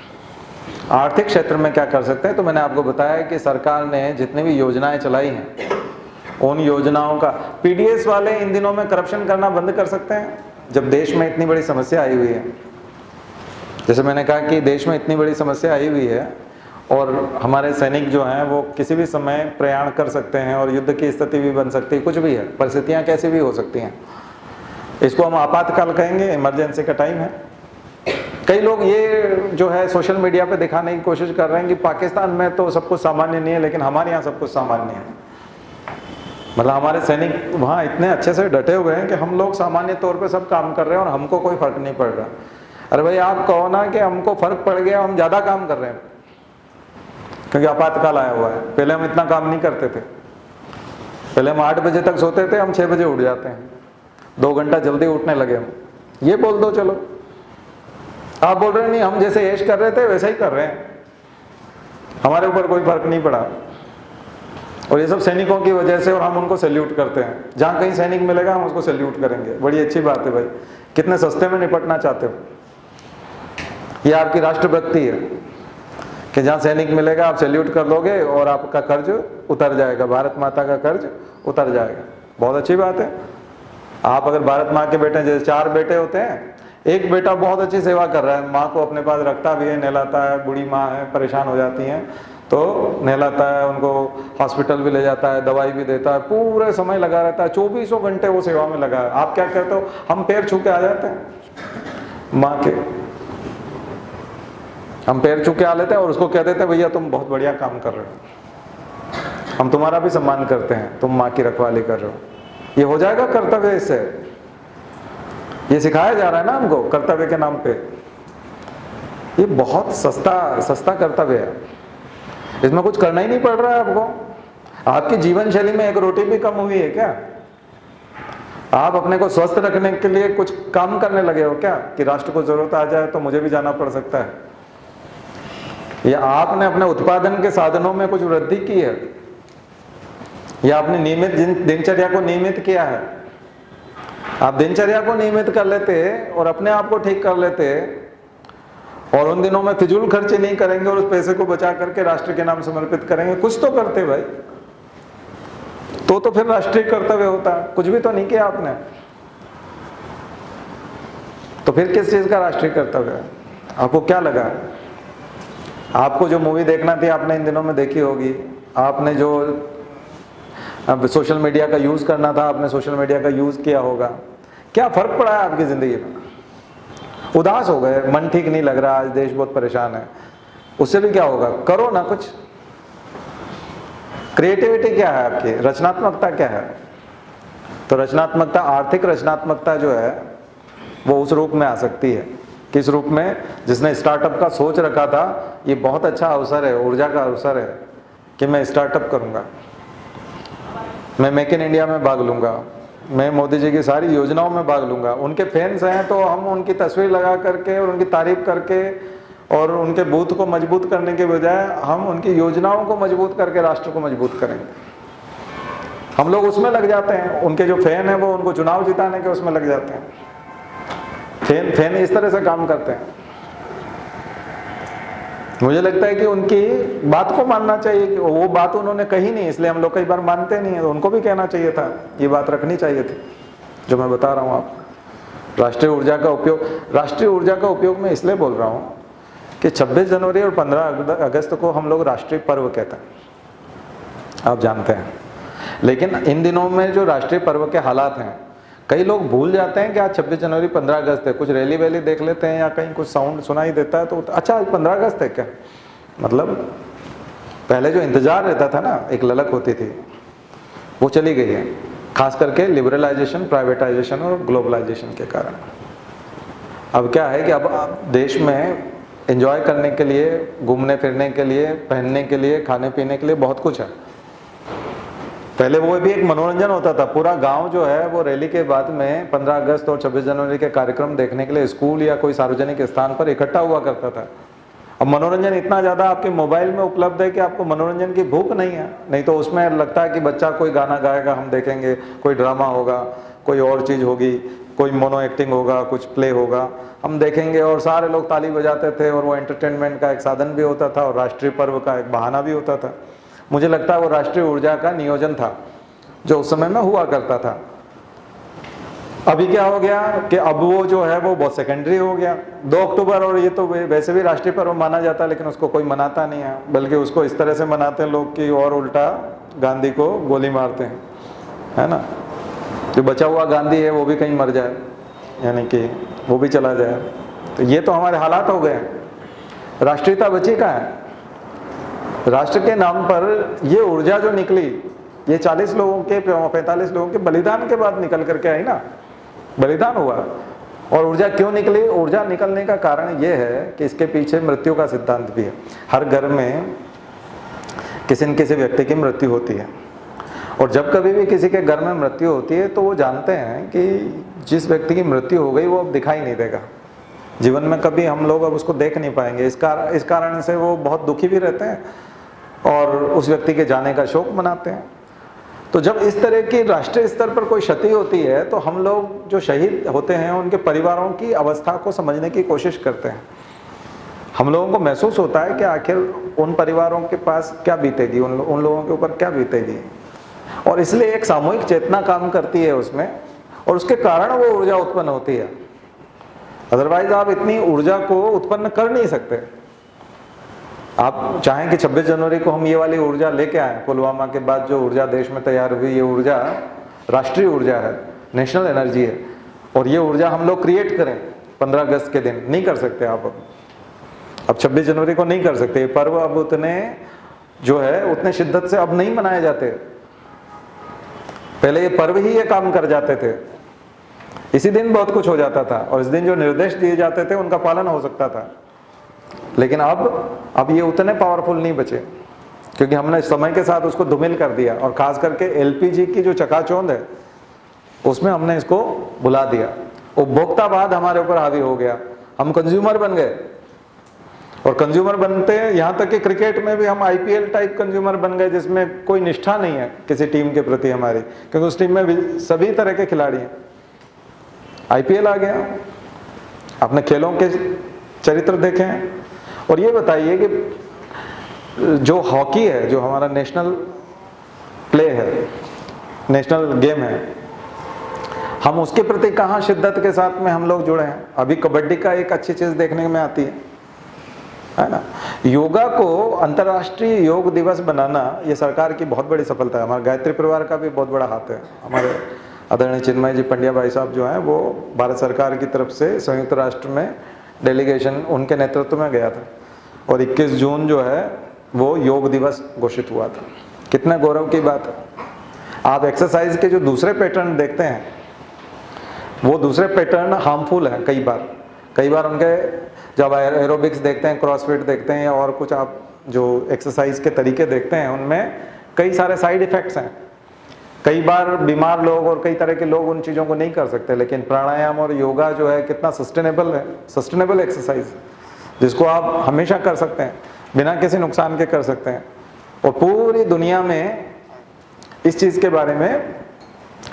आर्थिक क्षेत्र में क्या कर सकते हैं, तो मैंने आपको बताया कि सरकार ने जितनी भी योजनाएं चलाई हैं, उन योजनाओं का पीडीएस वाले इन दिनों में करप्शन करना बंद कर सकते हैं। जब देश में इतनी बड़ी समस्या आई हुई है, जैसे मैंने कहा कि देश में इतनी बड़ी समस्या आई हुई है और हमारे सैनिक जो हैं वो किसी भी समय प्रयाण कर सकते हैं और युद्ध की स्थिति भी बन सकती है, कुछ भी है, परिस्थितियां कैसी भी हो सकती हैं। इसको हम आपातकाल कहेंगे, इमरजेंसी का टाइम है। कई लोग ये जो है सोशल मीडिया पे दिखाने की कोशिश कर रहे हैं कि पाकिस्तान में तो सब कुछ सामान्य नहीं है, लेकिन हमारे यहाँ सब कुछ सामान्य है। मतलब हमारे सैनिक वहाँ इतने अच्छे से डटे हुए हैं कि हम लोग सामान्य तौर पे सब काम कर रहे हैं और हमको कोई फर्क नहीं पड़ रहा। अरे भाई आप कहो ना कि हमको फर्क पड़ गया, हम ज़्यादा काम कर रहे हैं क्योंकि आपातकाल आया हुआ है। पहले हम इतना काम नहीं करते थे, पहले हम 8 बजे तक सोते थे, हम 6 बजे उठ जाते हैं, 2 घंटा जल्दी उठने लगे हम। ये बोल दो चलो, आप बोल रहे नहीं हम जैसे ऐश कर रहे थे वैसे ही कर रहे हैं, हमारे ऊपर कोई फर्क नहीं पड़ा। और ये सब सैनिकों की वजह से, और हम उनको सैल्यूट करते हैं। जहाँ कहीं सैनिक मिलेगा हम उसको सैल्यूट करेंगे, बड़ी अच्छी बात है भाई, कितने सस्ते में निपटना चाहते हो। ये आपकी राष्ट्रभक्ति है कि जहाँ सैनिक मिलेगा आप सैल्यूट कर दोगे और आपका कर्ज उतर जाएगा, भारत माता का कर्ज उतर जाएगा। बहुत अच्छी बात है। आप अगर भारत माँ के बेटे, जैसे 4 बेटे होते हैं, एक बेटा बहुत अच्छी सेवा कर रहा है, माँ को अपने पास रखता भी है, नहलाता है, बूढ़ी माँ है, परेशान हो जाती हैं तो नहलाता है, उनको हॉस्पिटल भी ले जाता है, दवाई भी देता है, पूरे समय लगा रहता है, 24 घंटे वो सेवा में लगा है। आप क्या कहते हो, हम पैर छू के आ जाते हैं माँ के, हम पैर छू के आ लेते हैं और उसको कह देते हैं भैया तुम बहुत बढ़िया काम कर रहे हो, हम तुम्हारा भी सम्मान करते हैं, तुम माँ की रखवाली कर रहे हो। ये हो जाएगा कर्तव्य, इससे ये सिखाया जा रहा है ना हमको कर्तव्य के नाम पे। ये बहुत सस्ता कर्तव्य है, इसमें कुछ करना ही नहीं पड़ रहा है आपको। आपकी जीवन शैली में 1 रोटी भी कम हुई है क्या? आप अपने को स्वस्थ रखने के लिए कुछ काम करने लगे हो क्या कि राष्ट्र को जरूरत आ जाए तो मुझे भी जाना पड़ सकता है? या आपने अपने उत्पादन के साधनों में कुछ वृद्धि की है, या आपने नियमित दिनचर्या को नियमित किया है? आप दिनचर्या को नियमित कर लेते और अपने आप को ठीक कर लेते और उन दिनों में फिजूल खर्चे नहीं करेंगे और उस पैसे को बचा करके राष्ट्र के नाम समर्पित करेंगे, कुछ तो करते भाई, तो फिर राष्ट्रीय कर्तव्य होता। कुछ भी तो नहीं किया आपने, तो फिर किस चीज का राष्ट्रीय कर्तव्य है? आपको क्या लगा? आपको जो मूवी देखना थी आपने इन दिनों में देखी होगी, आपने जो अब सोशल मीडिया का यूज करना था आपने सोशल मीडिया का यूज किया होगा। क्या फर्क पड़ा है आपकी जिंदगी में? उदास हो गए, मन ठीक नहीं लग रहा, आज देश बहुत परेशान है, उससे भी क्या होगा? करो ना कुछ। क्रिएटिविटी क्या है आपकी? रचनात्मकता क्या है? तो रचनात्मकता, आर्थिक रचनात्मकता जो है वो उस रूप में आ सकती है। किस रूप में? जिसने स्टार्टअप का सोच रखा था, ये बहुत अच्छा अवसर है, ऊर्जा का अवसर है कि मैं स्टार्टअप करूंगा, मैं मेक इन इंडिया में भाग लूंगा, मैं मोदी जी की सारी योजनाओं में भाग लूंगा। उनके फैंस हैं तो हम उनकी तस्वीर लगा करके और उनकी तारीफ करके और उनके बूथ को मजबूत करने के बजाय हम उनकी योजनाओं को मजबूत करके राष्ट्र को मजबूत करेंगे। हम लोग उसमें लग जाते हैं, उनके जो फैन है वो उनको चुनाव जिताने के उसमें लग जाते हैं। फैन इस तरह से काम करते हैं। मुझे लगता है कि उनकी बात को मानना चाहिए कि वो बात उन्होंने कही नहीं, इसलिए हम लोग कई बार मानते नहीं है, तो उनको भी कहना चाहिए था, ये बात रखनी चाहिए थी जो मैं बता रहा हूँ आपको। राष्ट्रीय ऊर्जा का उपयोग मैं इसलिए बोल रहा हूँ कि 26 जनवरी और 15 अगस्त को हम लोग राष्ट्रीय पर्व कहते हैं, आप जानते हैं। लेकिन इन दिनों में जो राष्ट्रीय पर्व के हालात हैं, कई लोग भूल जाते हैं कि आज 26 जनवरी 15 अगस्त है। कुछ रैली वैली देख लेते हैं या कहीं कुछ साउंड सुनाई देता है तो अच्छा आज 15 अगस्त है क्या? मतलब पहले जो इंतजार रहता था ना, एक ललक होती थी, वो चली गई है, खास करके लिबरलाइजेशन, प्राइवेटाइजेशन और ग्लोबलाइजेशन के कारण। अब क्या है कि अब देश में एंजॉय करने के लिए, घूमने फिरने के लिए, पहनने के लिए, खाने पीने के लिए बहुत कुछ है। पहले वो भी एक मनोरंजन होता था, पूरा गांव जो है वो रैली के बाद में 15 अगस्त और 26 जनवरी के कार्यक्रम देखने के लिए स्कूल या कोई सार्वजनिक स्थान पर इकट्ठा हुआ करता था। अब मनोरंजन इतना ज़्यादा आपके मोबाइल में उपलब्ध है कि आपको मनोरंजन की भूख नहीं है। नहीं तो उसमें लगता है कि बच्चा कोई गाना गाएगा, हम देखेंगे, कोई ड्रामा होगा, कोई और चीज़ होगी, कोई मोनो एक्टिंग होगा, कुछ प्ले होगा, हम देखेंगे और सारे लोग ताली बजाते थे और वो एंटरटेनमेंट का एक साधन भी होता था और राष्ट्रीय पर्व का एक बहाना भी होता था। मुझे लगता है वो राष्ट्रीय ऊर्जा का नियोजन था जो उस समय में हुआ करता था। अभी क्या हो गया कि अब वो जो है वो बहुत सेकेंडरी हो गया। 2 अक्टूबर, और ये तो वैसे भी राष्ट्रीय पर्व माना जाता है लेकिन उसको कोई मनाता नहीं है, बल्कि उसको इस तरह से मनाते हैं लोग कि और उल्टा गांधी को गोली मारते हैं, है ना। जो बचा हुआ गांधी है वो भी कहीं मर जाए, यानी कि वो भी चला जाए। तो ये तो हमारे हालात हो गए। राष्ट्रीयता बची कहाँ है? राष्ट्र के नाम पर ये ऊर्जा जो निकली, ये 40 लोगों के 45 लोगों के बलिदान के बाद निकल करके आई ना, बलिदान हुआ। और ऊर्जा क्यों निकली? ऊर्जा निकलने का कारण ये है कि इसके पीछे मृत्यु का सिद्धांत भी है। हर घर में किसी न किसी व्यक्ति की मृत्यु होती है, और जब कभी भी किसी के घर में मृत्यु होती है तो वो जानते हैं कि जिस व्यक्ति की मृत्यु हो गई वो अब दिखाई नहीं देगा जीवन में, कभी हम लोग अब उसको देख नहीं पाएंगे। इस कारण से वो बहुत दुखी भी रहते हैं और उस व्यक्ति के जाने का शोक मनाते हैं। तो जब इस तरह की राष्ट्रीय स्तर पर कोई क्षति होती है तो हम लोग जो शहीद होते हैं उनके परिवारों की अवस्था को समझने की कोशिश करते हैं। हम लोगों को महसूस होता है कि आखिर उन परिवारों के पास क्या बीतेगी, उन लोगों के ऊपर क्या बीतेगी, और इसलिए एक सामूहिक चेतना काम करती है उसमें, और उसके कारण वो ऊर्जा उत्पन्न होती है। अदरवाइज आप इतनी ऊर्जा को उत्पन्न कर नहीं सकते। आप चाहें कि 26 जनवरी को हम ये वाली ऊर्जा लेके आए, पुलवामा के बाद जो ऊर्जा देश में तैयार हुई, ये ऊर्जा राष्ट्रीय ऊर्जा है, नेशनल एनर्जी है, और ये ऊर्जा हम लोग क्रिएट करें 15 अगस्त के दिन, नहीं कर सकते आप। अब 26 जनवरी को नहीं कर सकते। ये पर्व अब उतने जो है उतने शिद्दत से अब नहीं मनाए जाते। पहले ये पर्व ही ये काम कर जाते थे, इसी दिन बहुत कुछ हो जाता था, और इस दिन जो निर्देश दिए जाते थे उनका पालन हो सकता था। लेकिन अब ये उतने पावरफुल नहीं बचे, क्योंकि हमने समय के साथ उसको धूमिल कर दिया, और खास करके एलपीजी की जो चकाचौंध है उसमें हमने इसको भुला दिया। उपभोक्तावाद हमारे ऊपर हावी हो गया, हम कंज्यूमर बन गए, और कंज्यूमर बनते यहाँ तक कि क्रिकेट में भी हम आईपीएल टाइप कंज्यूमर बन गए, जिसमें कोई निष्ठा नहीं है किसी टीम के प्रति हमारी, क्योंकि उस टीम में भी सभी तरह के खिलाड़ी हैं। आईपीएल आ गया, आपने खेलों के चरित्र देखे हैं। और ये बताइए कि जो हॉकी है, जो हमारा नेशनल प्ले है, नेशनल गेम है, हम उसके प्रति कहाँ शिद्दत के साथ में हम लोग जुड़े हैं। अभी कबड्डी का एक अच्छी चीज़ देखने में आती है ना। योगा को अंतर्राष्ट्रीय योग दिवस बनाना ये सरकार की बहुत बड़ी सफलता है। हमारे गायत्री परिवार का भी बहुत बड़ा हाथ है। हमारे आदरणीय चिन्मय जी पंड्या भाई साहब जो हैं वो भारत सरकार की तरफ से संयुक्त राष्ट्र में डेलीगेशन उनके नेतृत्व में गया था, और 21 जून जो है वो योग दिवस घोषित हुआ था। कितने गौरव की बात है। आप एक्सरसाइज के जो दूसरे पैटर्न देखते हैं वो दूसरे पैटर्न हार्मफुल हैं कई बार उनके, जब एरोबिक्स देखते हैं, क्रॉसफिट देखते हैं, या और कुछ आप जो एक्सरसाइज के तरीके देखते हैं उनमें कई सारे साइड इफ़ेक्ट्स हैं। कई बार बीमार लोग और कई तरह के लोग उन चीज़ों को नहीं कर सकते, लेकिन प्राणायाम और योगा जो है कितना सस्टेनेबल है, सस्टेनेबल एक्सरसाइज जिसको आप हमेशा कर सकते हैं, बिना किसी नुकसान के कर सकते हैं। और पूरी दुनिया में इस चीज़ के बारे में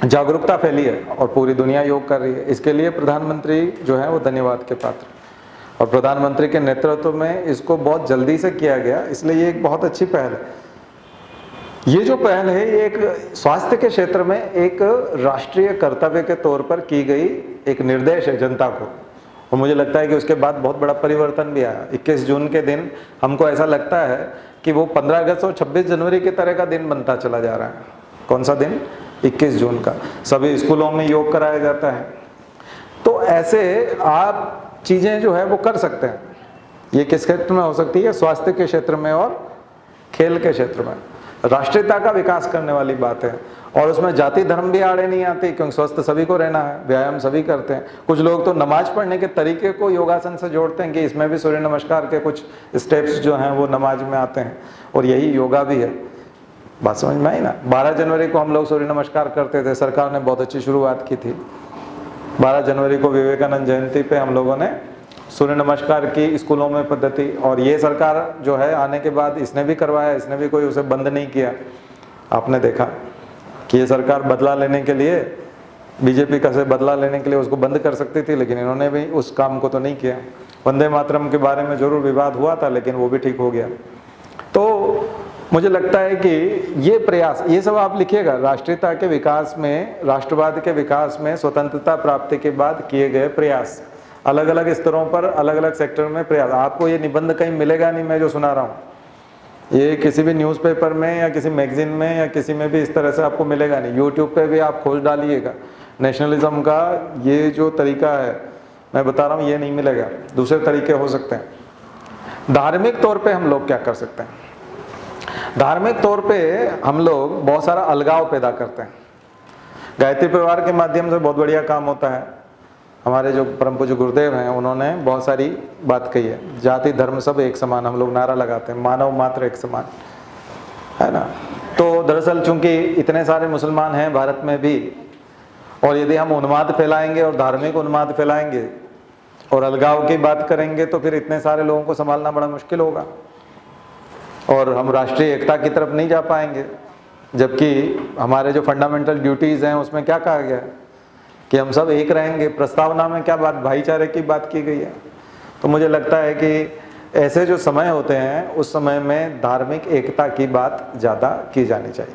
जागरूकता फैली है और पूरी दुनिया योग कर रही है। इसके लिए प्रधानमंत्री जो है वो धन्यवाद के पात्र, और प्रधानमंत्री के नेतृत्व में इसको बहुत जल्दी से किया गया, इसलिए ये एक बहुत अच्छी पहल है। ये जो पहल है ये एक स्वास्थ्य के क्षेत्र में एक राष्ट्रीय कर्तव्य के तौर पर की गई एक निर्देश है जनता को, और मुझे लगता है कि उसके बाद बहुत बड़ा परिवर्तन भी आया। 21 जून के दिन हमको ऐसा लगता है कि वो 15 अगस्त और 26 जनवरी की तरह का दिन बनता चला जा रहा है। कौन सा दिन? 21 जून का। सभी स्कूलों में योग कराया जाता है। तो ऐसे आप चीज़ें जो है वो कर सकते हैं। ये किस क्षेत्र में हो सकती है? स्वास्थ्य के क्षेत्र में और खेल के क्षेत्र में। राष्ट्रीयता का विकास करने वाली बात है। और उसमें जाति धर्म भी आड़े नहीं आती, क्योंकि स्वस्थ सभी को रहना है, व्यायाम सभी करते हैं। कुछ लोग तो नमाज पढ़ने के तरीके को योगासन से जोड़ते हैं कि इसमें भी सूर्य नमस्कार के कुछ स्टेप्स जो हैं वो नमाज में आते हैं, और यही योगा भी है। बात समझ में आई ना। 12 जनवरी को हम लोग सूर्य नमस्कार करते थे, सरकार ने बहुत अच्छी शुरुआत की थी। 12 जनवरी को विवेकानंद जयंती पे हम लोगों ने सूर्य नमस्कार की स्कूलों में पद्धति, और ये सरकार जो है आने के बाद इसने भी करवाया, इसने भी कोई उसे बंद नहीं किया। आपने देखा कि ये सरकार बदला लेने के लिए, बीजेपी का से बदला लेने के लिए उसको बंद कर सकती थी, लेकिन इन्होंने भी उस काम को तो नहीं किया। वंदे मातरम के बारे में जरूर विवाद हुआ था, लेकिन वो भी ठीक हो गया। तो मुझे लगता है कि ये प्रयास, ये सब आप लिखिएगा, राष्ट्रीयता के विकास में, राष्ट्रवाद के विकास में स्वतंत्रता प्राप्ति के बाद किए गए प्रयास, अलग अलग स्तरों पर, अलग अलग सेक्टर में प्रयास। आपको ये निबंध कहीं मिलेगा नहीं, मैं जो सुना रहा हूँ, ये किसी भी न्यूज़पेपर में या किसी मैगजीन में या किसी में भी इस तरह से आपको मिलेगा नहीं। यूट्यूब पे भी आप खोज डालिएगा, नेशनलिज्म का ये जो तरीका है, मैं बता रहा हूँ, ये नहीं मिलेगा। दूसरे तरीके हो सकते हैं। धार्मिक तौर पे हम लोग क्या कर सकते हैं? धार्मिक तौर पे हम लोग बहुत सारा अलगाव पैदा करते हैं। गायत्री परिवार के माध्यम से बहुत बढ़िया काम होता है। हमारे जो परम पूज्य गुरुदेव हैं, उन्होंने बहुत सारी बात कही है। जाति धर्म सब एक समान, हम लोग नारा लगाते हैं, मानव मात्र एक समान, है ना। तो दरअसल चूंकि इतने सारे मुसलमान हैं भारत में भी, और यदि हम उन्माद फैलाएंगे और धार्मिक उन्माद फैलाएंगे और अलगाव की बात करेंगे, तो फिर इतने सारे लोगों को संभालना बड़ा मुश्किल होगा, और हम राष्ट्रीय एकता की तरफ नहीं जा पाएंगे। जबकि हमारे जो फंडामेंटल ड्यूटीज़ हैं उसमें क्या कहा गया है कि हम सब एक रहेंगे। प्रस्तावना में क्या बात, भाईचारे की बात की गई है। तो मुझे लगता है कि ऐसे जो समय होते हैं, उस समय में धार्मिक एकता की बात ज़्यादा की जानी चाहिए।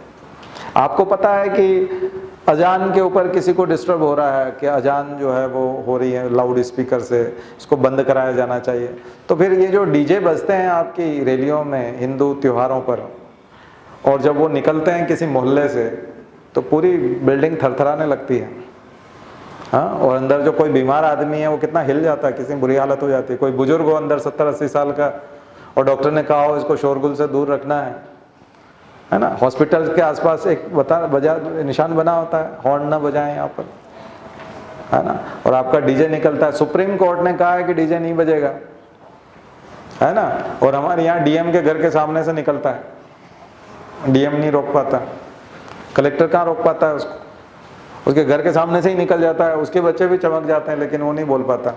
आपको पता है कि अजान के ऊपर किसी को डिस्टर्ब हो रहा है कि अजान जो है वो हो रही है लाउड स्पीकर से, इसको बंद कराया जाना चाहिए। तो फिर ये जो डीजे बजते हैं आपकी रैलियों में, हिंदू त्योहारों पर, और जब वो निकलते हैं किसी मोहल्ले से, तो पूरी बिल्डिंग थरथराने लगती है। हाँ, और अंदर जो कोई बीमार आदमी है वो कितना हिल जाता है, किसी बुरी हालत हो जाती है। कोई बुजुर्ग हो अंदर 70-80 साल का, और डॉक्टर ने कहा हो इसको शोरगुल से दूर रखना है ना। हॉस्पिटल के आसपास एक बजा निशान बना होता है, हॉर्न ना बजाएं यहाँ पर, है ना। और आपका डीजे निकलता है। सुप्रीम कोर्ट ने कहा है कि डीजे नहीं बजेगा, है ना, और हमारे यहाँ डीएम के घर के सामने से निकलता है, डीएम नहीं रोक पाता, कलेक्टर कहाँ रोक पाता है उसको, उसके घर के सामने से ही निकल जाता है। उसके बच्चे भी चमक जाते हैं, लेकिन वो नहीं बोल पाता।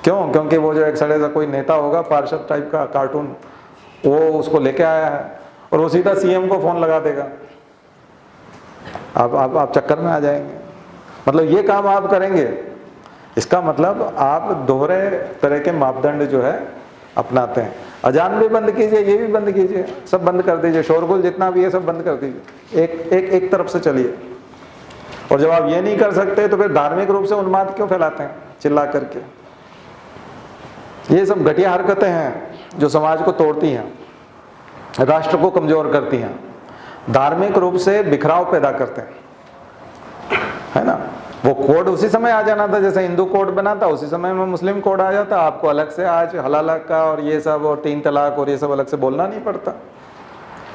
क्यों? क्योंकि वो जो एक सड़े सा कोई नेता होगा, पार्षद टाइप का कार्टून, वो उसको लेके आया है, और वो सीधा सीएम को फोन लगा देगा, आप चक्कर में आ जाएंगे। मतलब ये काम आप करेंगे, इसका मतलब आप दोहरे तरह के मापदंड जो है अपनाते हैं। अजान भी बंद कीजिए, ये भी बंद कीजिए, सब बंद कर दीजिए, शोरगुल जितना भी है सब बंद कर दीजिए, एक तरफ से चलिए। और जब आप ये नहीं कर सकते, तो फिर धार्मिक रूप से उन्माद क्यों फैलाते हैं चिल्ला करके? ये सब घटिया हरकतें हैं जो समाज को तोड़ती हैं, राष्ट्र को कमजोर करती हैं, धार्मिक रूप से बिखराव पैदा करते हैं, है ना। वो कोड उसी समय आ जाना था, जैसे हिंदू कोड बना था, उसी समय में मुस्लिम कोड आ जाता। आपको अलग से आज हलाला का और ये सब और 3 तलाक और ये सब अलग से बोलना नहीं पड़ता।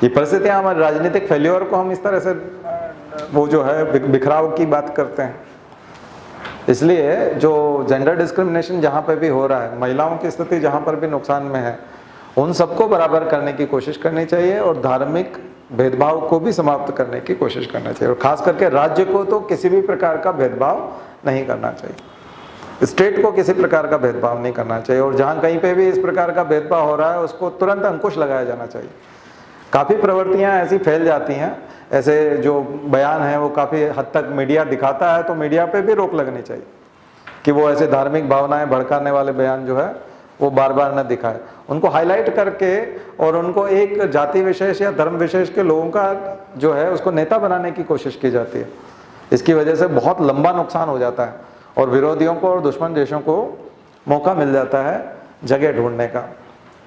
ये परिस्थितियां हमारे राजनीतिक फेल्योर को हम इस तरह से वो जो है बिखराव की बात करते हैं। इसलिए जो जेंडर डिस्क्रिमिनेशन जहाँ पे भी हो रहा है, महिलाओं की स्थिति जहाँ पर भी नुकसान में है, उन सबको बराबर करने की कोशिश करनी चाहिए, और धार्मिक भेदभाव को भी समाप्त करने की कोशिश करना चाहिए। और खास करके राज्य को तो किसी भी प्रकार का भेदभाव नहीं करना चाहिए, स्टेट को किसी प्रकार का भेदभाव नहीं करना चाहिए। और जहाँ कहीं पे भी इस प्रकार का भेदभाव हो रहा है, उसको तुरंत अंकुश लगाया जाना चाहिए। काफ़ी प्रवृत्तियाँ ऐसी फैल जाती हैं, ऐसे जो बयान हैं वो काफ़ी हद तक मीडिया दिखाता है, तो मीडिया पे भी रोक लगनी चाहिए कि वो ऐसे धार्मिक भावनाएं भड़काने वाले बयान जो है वो बार बार न दिखाए। उनको हाईलाइट करके और उनको एक जाति विशेष या धर्म विशेष के लोगों का जो है उसको नेता बनाने की कोशिश की जाती है। इसकी वजह से बहुत लंबा नुकसान हो जाता है, और विरोधियों को और दुश्मन देशों को मौका मिल जाता है जगह ढूंढने का।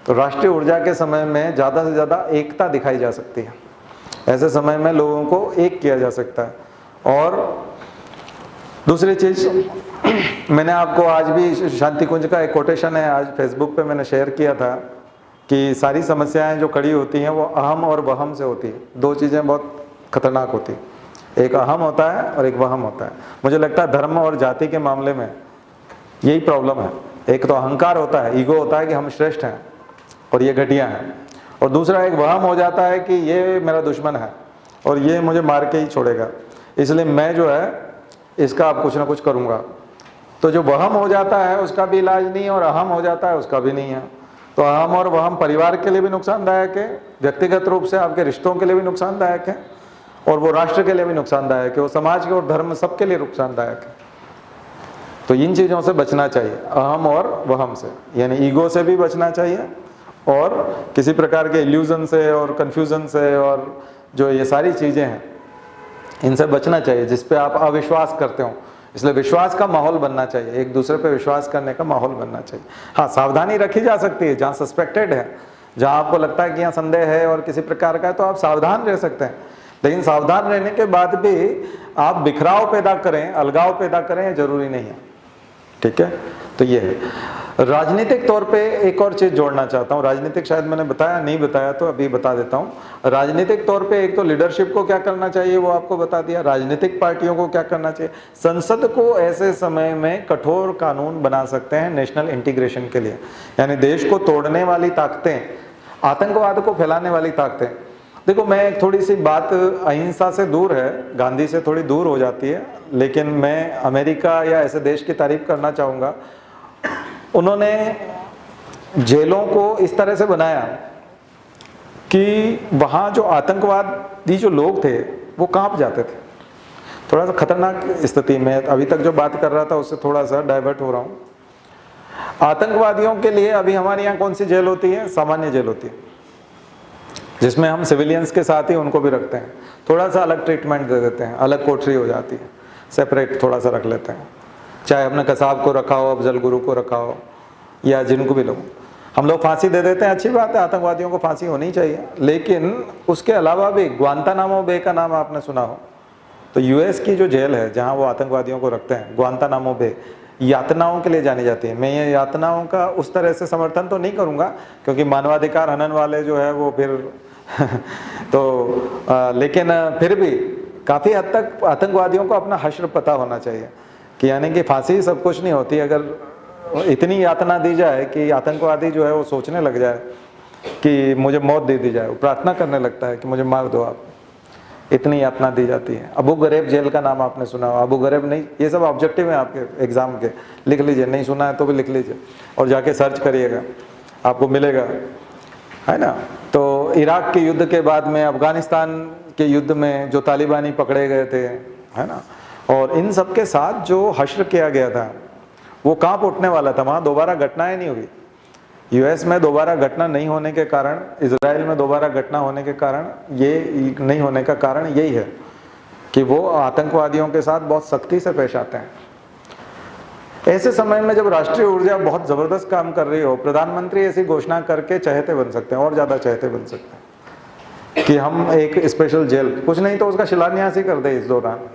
तो राष्ट्रीय ऊर्जा के समय में ज़्यादा से ज़्यादा एकता दिखाई जा सकती है। ऐसे समय में लोगों को एक किया जा सकता है। और दूसरी चीज़, मैंने आपको आज भी शांति कुंज का एक कोटेशन है, आज फेसबुक पे मैंने शेयर किया था कि सारी समस्याएं जो खड़ी होती हैं वो अहम और वहम से होती है। 2 चीज़ें बहुत खतरनाक होती हैं, एक अहम होता है और एक वहम होता है। मुझे लगता है धर्म और जाति के मामले में यही प्रॉब्लम है। एक तो अहंकार होता है, ईगो होता है कि हम श्रेष्ठ हैं और ये घटिया हैं, और दूसरा एक वहम हो जाता है कि ये मेरा दुश्मन है और ये मुझे मार के ही छोड़ेगा, इसलिए मैं जो है इसका अब कुछ ना कुछ करूँगा। तो जो वहम हो जाता है उसका भी इलाज नहीं है और अहम हो जाता है उसका भी नहीं है। तो अहम और वहम परिवार के लिए भी नुकसानदायक है, व्यक्तिगत रूप से आपके रिश्तों के लिए भी नुकसानदायक है, और वो राष्ट्र के लिए भी नुकसानदायक है, वो समाज के और धर्म सबके लिए नुकसानदायक है। तो इन चीज़ों से बचना चाहिए, अहम और वहम से, यानी ईगो से भी बचना चाहिए और किसी प्रकार के इल्यूजन से और कन्फ्यूज़न से और जो ये सारी चीज़ें हैं इनसे बचना चाहिए जिस पे आप अविश्वास करते हो। इसलिए विश्वास का माहौल बनना चाहिए, एक दूसरे पे विश्वास करने का माहौल बनना चाहिए। हाँ, सावधानी रखी जा सकती है, जहाँ सस्पेक्टेड है, जहाँ आपको लगता है कि यहाँ संदेह है और किसी प्रकार का है, तो आप सावधान रह सकते हैं। लेकिन सावधान रहने के बाद भी आप बिखराव पैदा करें, अलगाव पैदा करें, ये जरूरी नहीं है। ठीक है, तो ये है। राजनीतिक तौर पे एक और चीज़ जोड़ना चाहता हूँ, राजनीतिक शायद मैंने बताया नहीं बताया तो अभी बता देता हूँ। राजनीतिक तौर पे एक तो लीडरशिप को क्या करना चाहिए वो आपको बता दिया, राजनीतिक पार्टियों को क्या करना चाहिए। संसद को ऐसे समय में कठोर कानून बना सकते हैं नेशनल इंटीग्रेशन के लिए, यानी देश को तोड़ने वाली ताकतें, आतंकवाद को फैलाने वाली ताकतें। देखो, मैं थोड़ी सी बात अहिंसा से दूर है, गांधी से थोड़ी दूर हो जाती है, लेकिन मैं अमेरिका या ऐसे देश की तारीफ करना चाहूँगा। उन्होंने जेलों को इस तरह से बनाया कि वहाँ जो आतंकवादी जो लोग थे वो कांप जाते थे। थोड़ा सा खतरनाक स्थिति में, अभी तक जो बात कर रहा था उससे थोड़ा सा डाइवर्ट हो रहा हूँ। आतंकवादियों के लिए अभी हमारे यहाँ कौन सी जेल होती है? सामान्य जेल होती है, जिसमें हम सिविलियंस के साथ ही उनको भी रखते हैं, थोड़ा सा अलग ट्रीटमेंट दे देते हैं, अलग कोठरी हो जाती है, सेपरेट थोड़ा सा रख लेते हैं। चाहे हमने कसाब को रखा हो, अफजल गुरु को रखा हो, या जिनको भी लोग, हम लोग फांसी दे देते हैं। अच्छी बात है, आतंकवादियों को फांसी होनी चाहिए, लेकिन उसके अलावा भी ग्वांतानामो बे का नाम आपने सुना हो, तो यूएस की जो जेल है जहाँ वो आतंकवादियों को रखते हैं, ग्वांतानामो बे, यातनाओं के लिए जानी जाती है। मैं ये यातनाओं का उस तरह से समर्थन तो नहीं करूँगा, क्योंकि मानवाधिकार हनन वाले जो है वो फिर तो लेकिन फिर भी काफ़ी हद तक आतंकवादियों को अपना हश्र पता होना चाहिए कि यानी कि फांसी सब कुछ नहीं होती। अगर इतनी यातना दी जाए कि आतंकवादी जो है वो सोचने लग जाए कि मुझे मौत दे दी जाए, वो प्रार्थना करने लगता है कि मुझे मार दो आप, इतनी यातना दी जाती है। अबू गरीब जेल का नाम आपने सुना हो? अबू गरीब नहीं, ये सब ऑब्जेक्टिव है आपके एग्जाम के, लिख लीजिए, नहीं सुना है तो भी लिख लीजिए और जाके सर्च करिएगा, आपको मिलेगा, है ना। तो इराक के युद्ध के बाद में, अफगानिस्तान के युद्ध में जो तालिबानी पकड़े गए थे, है ना, और इन सब के साथ जो हश्र किया गया था वो कांप उठने वाला था। वहाँ दोबारा घटनाएं नहीं हुई। यूएस में दोबारा घटना नहीं होने के कारण, इजराइल में दोबारा घटना होने के कारण, ये नहीं होने का कारण यही है कि वो आतंकवादियों के साथ बहुत सख्ती से पेश आते हैं। ऐसे समय में जब राष्ट्रीय ऊर्जा बहुत ज़बरदस्त काम कर रही हो, प्रधानमंत्री ऐसी घोषणा करके चहेते बन सकते हैं, और ज़्यादा चहेते बन सकते हैं कि हम एक स्पेशल जेल, कुछ नहीं तो उसका शिलान्यास ही कर दे इस दौरान,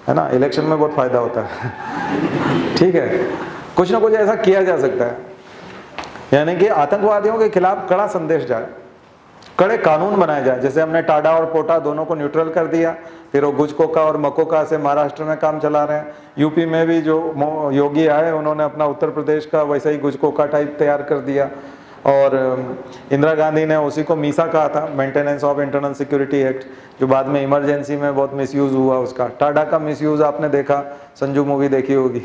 है ना, इलेक्शन में बहुत फ़ायदा होता है। ठीक है, कुछ ना कुछ ऐसा किया जा सकता है, यानी कि आतंकवादियों के खिलाफ कड़ा संदेश जाए, कड़े कानून बनाए जाए। जैसे हमने टाडा और पोटा दोनों को न्यूट्रल कर दिया, फिर वो गुजकोका और मकोका से महाराष्ट्र में काम चला रहे हैं। यूपी में भी जो योगी आए उन्होंने अपना उत्तर प्रदेश का वैसा ही गुजकोका टाइप तैयार कर दिया, और इंदिरा गांधी ने उसी को मीसा कहा था, maintenance of internal security act, जो बाद में इमरजेंसी में बहुत मिसयूज़ हुआ उसका। टाडा का मिसयूज़ आपने देखा, संजू मूवी देखी होगी।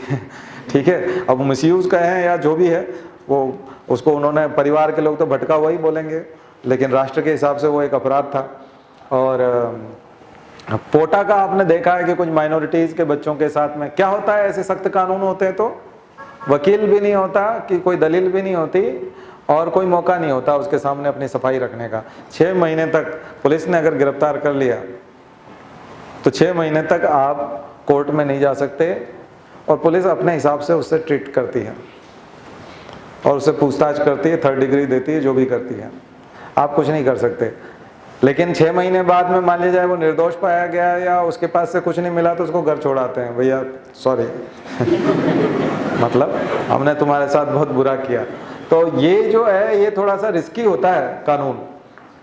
ठीक है, अब मिसयूज़ कहें या जो भी है, वो उसको उन्होंने, परिवार के लोग तो भटका हुआ ही बोलेंगे, लेकिन राष्ट्र के हिसाब से वो एक अपराध था। और पोटा का आपने देखा है कि कुछ माइनॉरिटीज़ के बच्चों के साथ में क्या होता है, ऐसे सख्त कानून होते हैं तो वकील भी नहीं होता, कि कोई दलील भी नहीं होती, और कोई मौका नहीं होता उसके सामने अपनी सफाई रखने का। 6 महीने तक पुलिस ने अगर गिरफ्तार कर लिया तो 6 महीने तक आप कोर्ट में नहीं जा सकते, और पुलिस अपने हिसाब से उससे ट्रीट करती है और उससे पूछताछ करती है, 3rd डिग्री देती है, जो भी करती है, आप कुछ नहीं कर सकते। लेकिन 6 महीने बाद में मान लिया जाए वो निर्दोष पाया गया या उसके पास से कुछ नहीं मिला तो उसको घर छोड़ाते हैं, भैया सॉरी मतलब हमने तुम्हारे साथ बहुत बुरा किया। तो ये जो है ये थोड़ा सा रिस्की होता है कानून,